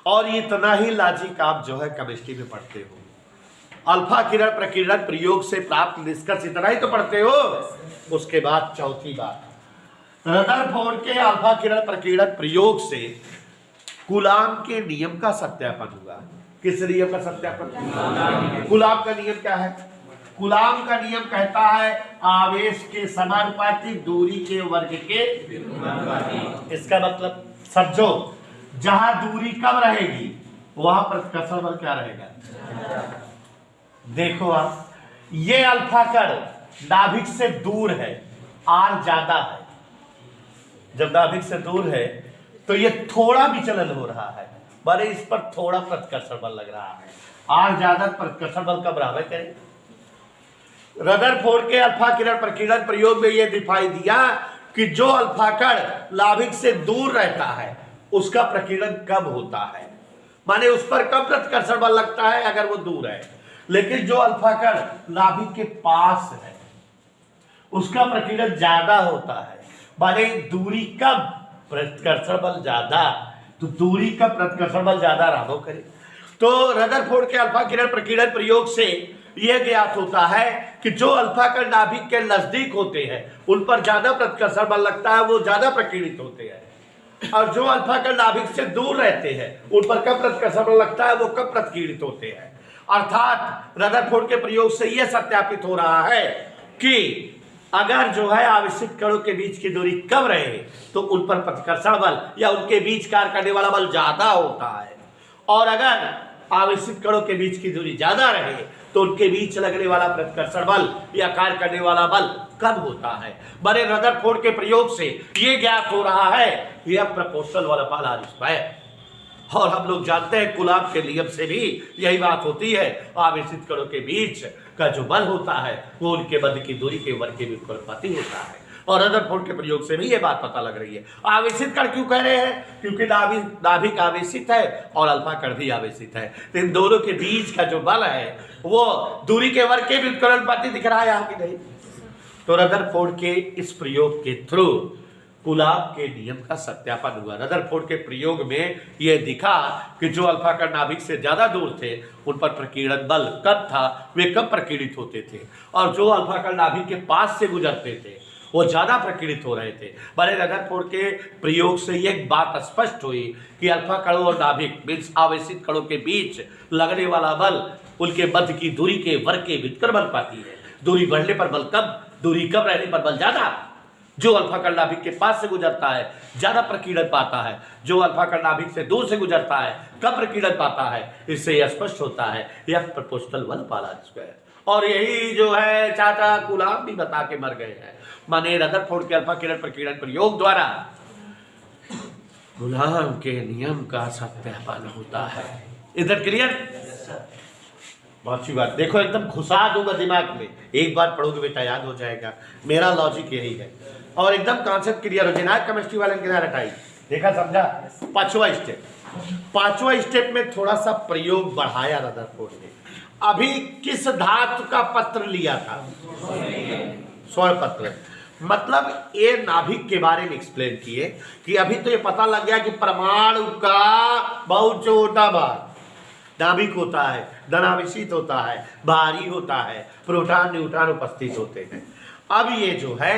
और इतना ही लॉजिक आप जो है केमिस्ट्री में पढ़ते हो। अल्फा किरण प्रकीर्णन प्रयोग से प्राप्त निष्कर्ष इतना ही तो पढ़ते हो। उसके बाद चौथी बात, रदरफोर्ड के अल्फा किरण प्रकीर्णन प्रयोग से कूलाम के नियम का सत्यापन हुआ। किस नियम का सत्यापन? कूलाम का नियम क्या है? कूलाम का नियम कहता है आवेश के समानुपाती, दूरी के वर्ग के। इसका मतलब समझो, जहां दूरी कम रहेगी वहां प्रतिकर्षण बल क्या रहेगा? देखो आप, ये अल्फा कण नाभिक से दूर है, आर ज्यादा है। जब नाभिक से दूर है तो ये थोड़ा विचलन हो रहा है, माने इस पर थोड़ा प्रतिकर्षण बल लग रहा है। आर ज्यादा, प्रतिकर्षण बल का बराबर करें। रदरफोर्ड के अल्फा किरण प्रकीर्णन प्रयोग में यह दिखाई दिया कि जो अल्फा कण नाभिक से दूर रहता है उसका प्रकीर्णन कम होता है, माने उस पर कम प्रतिकर्षण बल लगता है अगर वो दूर है। लेकिन जो अल्फा कण नाभिक के पास है उसका प्रकीर्णन ज्यादा होता है, माने दूरी कम प्रतिकर्षण बल ज्यादा, तो दूरी का प्रतिकर्षण बल ज्यादा राघव करे। तो रदरफोर्ड के अल्फा किरण प्रकीर्णन प्रयोग से यह ज्ञात होता है कि जो अल्फा कण नाभिक के नजदीक होते हैं उन पर ज्यादा प्रतिकर्षण बल लगता है, वो ज्यादा प्रकीर्णित होते हैं, और जो अल्फा कण नाभिक से दूर रहते हैं उन पर कम प्रतिकर्षण बल लगता है, वो कम प्रकीर्णित होते हैं। अर्थात रदरफोर्ड के प्रयोग से यह सत्यापित हो रहा है कि अगर जो है आवेशित कणों के बीच की दूरी कम रहे तो उन पर प्रतिकर्षण बल या उनके बीच कार्य करने वाला बल ज्यादा होता है, और अगर आवेशित कणों के बीच की दूरी ज्यादा रहे तो उनके बीच लगने वाला प्रतिकर्षण बल या कार्य करने वाला बल कम होता है। बड़े रदरफोर्ड के प्रयोग से यह ज्ञात हो रहा है कि यह प्रपोर्शनल वाला बल आर स्क्वायर। और हम लोग जानते हैं कूलाम के नियम से भी यही बात होती है, आवेशित कणों के बीच का जो बल होता है वो उनके मध्य की दूरी के वर्ग के व्युत्क्रमानुपाती होता है। और रदरफोर्ड के प्रयोग से भी ये बात पता लग रही है। आवेशित कण क्यों कह रहे हैं? क्योंकि नाभिक आवेशित है और अल्फा कण भी आवेशित है, तो इन दोनों के बीच का जो बल है वो दूरी के वर्ग के व्युत्क्रमानुपाती दिख रहा है यहाँ की नहीं। तो रदरफोर्ड के इस प्रयोग के थ्रू कूलाम के नियम का सत्यापन हुआ। रदरफोर्ड के प्रयोग में यह दिखा कि जो अल्फा कण नाभिक से ज्यादा दूर थे उन पर प्रकीर्णन बल कम था, वे कम प्रकीर्णित होते थे, और जो अल्फा कण नाभिक के पास से गुजरते थे वो ज्यादा प्रकीर्णित हो रहे थे। बड़े रदरफोर्ड के प्रयोग से यह बात स्पष्ट हुई कि अल्फा कणों और नाभिक मीन्स आवेशित कणों के बीच लगने वाला बल उनके मध्य की दूरी के वर्ग के व्युत्क्रमानुपाती है। दूरी बढ़ने पर बल कम, दूरी कम रहने पर बल ज्यादा। जो अल्फा कण नाभिक के पास से गुजरता है ज्यादा प्रकीर्णन पाता है, जो अल्फा कण नाभिक से दूर से गुजरता है कम प्रकीर्णन पाता है। इससे यह स्पष्ट होता है यह प्रपोर्शनल बल पाला स्क्वायर। और यही जो है चाचा कूलाम भी बता के मर गए हैं, माने रदरफोर्ड के अल्फा किरण प्रकीर्णन प्रयोग द्वारा कूलाम के नियम का सत्यापन होता है। इधर क्लियर? बहुत अच्छी बात। देखो एकदम घुसा दूंगा दिमाग में, एक बार पढ़ोगे बेटा याद हो जाएगा। मेरा लॉजिक यही है और एकदम कॉन्सेप्ट क्लियर हो जाए। केमिस्ट्री वाले किनारे हटाई, देखा समझा? पांचवा स्टेप में थोड़ा सा प्रयोग बढ़ाया रदरफोर्ड ने। अभी किस धातु का पत्र लिया था? स्वर्ण पत्र। मतलब ये नाभिक के बारे में एक्सप्लेन किए कि अभी तो ये पता लग गया कि परमाणु का बहुत छोटा भाग नाभिक होता है, धनावेशित होता है, भारी होता है, प्रोटॉन न्यूट्रॉन उपस्थित होते हैं। अब ये जो है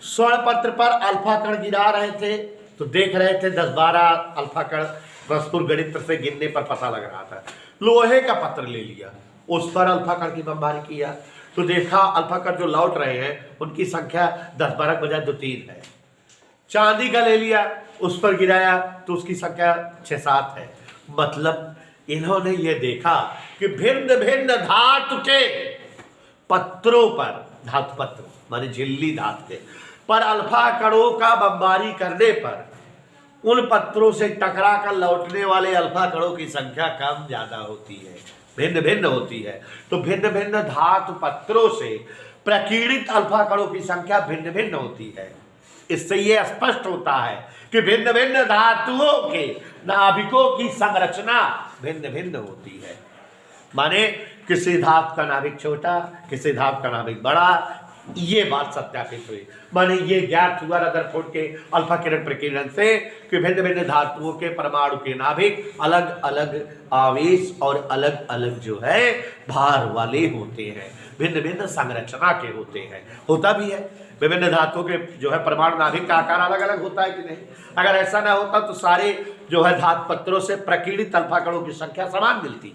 स्वर्ण पत्र पर अल्फा कण गिरा रहे थे तो देख रहे थे 10-12 अल्फा कण प्रस्तुर गणित से गिनने पर पता लग रहा था। लोहे का पत्र ले लिया, उस पर अल्फा कण की बमबारी किया तो देखा अल्फा कण जो लौट रहे हैं उनकी संख्या 10-12 के बजाय 2-3 है। चांदी का ले लिया, उस पर गिराया तो उसकी संख्या 6-7 है। मतलब इन्होंने ये देखा कि भिन्न भिन्न धातु के पत्रों पर, धातु पत्र माने झिल्ली धातु के पर अल्फा कणों का बमबारी करने पर उन पत्रों से टकरा कर लौटने वाले अल्फा कणों की संख्या कम ज्यादा होती है, भिन्न भिन्न होती है। तो भिन्न भिन्न धातु पत्रों से प्रकीर्णित अल्फा कणों की संख्या भिन्न भिन्न होती है। इससे यह स्पष्ट होता है कि भिन्न भिन्न धातुओं के नाभिकों की संरचना भिन्न भिन्न होती है। माने किसी धातु का नाभिक छोटा, किसी धातु का नाभिक बड़ा, ये बात सत्यापित हुई। माने ये ज्ञात हुआ रदरफोर्ड के अल्फा किरण प्रकीर्णन से कि भिन्न भिन्न धातुओं के परमाणु के नाभिक अलग अलग आवेश और अलग अलग जो है भार वाले होते हैं, भिन्न भिन्न संरचना के होते हैं। होता भी है, विभिन्न धातुओं के जो है परमाणु नाभिक का आकार अलग अलग होता है कि नहीं? अगर ऐसा ना होता तो सारे जो है धातु पत्रों से प्रकीर्णित अल्फा कणों की संख्या समान मिलती।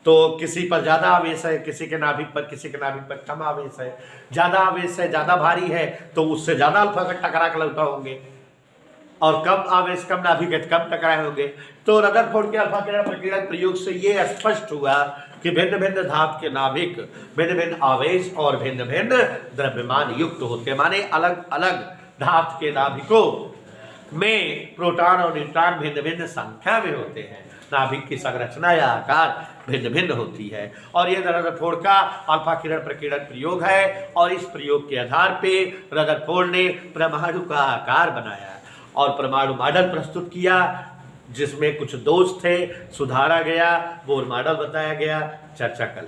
तो किसी पर ज़्यादा आवेश है, किसी के नाभिक पर, किसी के नाभिक पर कम आवेश है, ज़्यादा आवेश है, ज़्यादा भारी है तो उससे ज़्यादा अल्फा से टकरा के लौटा होंगे, और कम आवेश कम नाभिक है कम टकराए होंगे। तो रदरफोर्ड के अल्फा किरण प्रकीर्णन प्रयोग से ये स्पष्ट हुआ कि भिन्न भिन्न धातु के नाभिक भिन्न भिन्न आवेश और भिन्न भिन्न द्रव्यमान युक्त होते हैं, माने अलग अलग धातु के नाभिकों में प्रोटॉन और न्यूट्रॉन भिन्न भिन्न संख्या में होते हैं। नाभिक की संरचना या आकार भिन्न भिन्न होती है, और ये रदरफोर्ड का अल्फा किरण प्रकीर्णन प्रयोग है। और इस प्रयोग के आधार पे रदरफोर्ड ने परमाणु का आकार बनाया और परमाणु मॉडल प्रस्तुत किया, जिसमें कुछ दोष थे, सुधारा गया, बोर मॉडल बताया गया। चर्चा कल।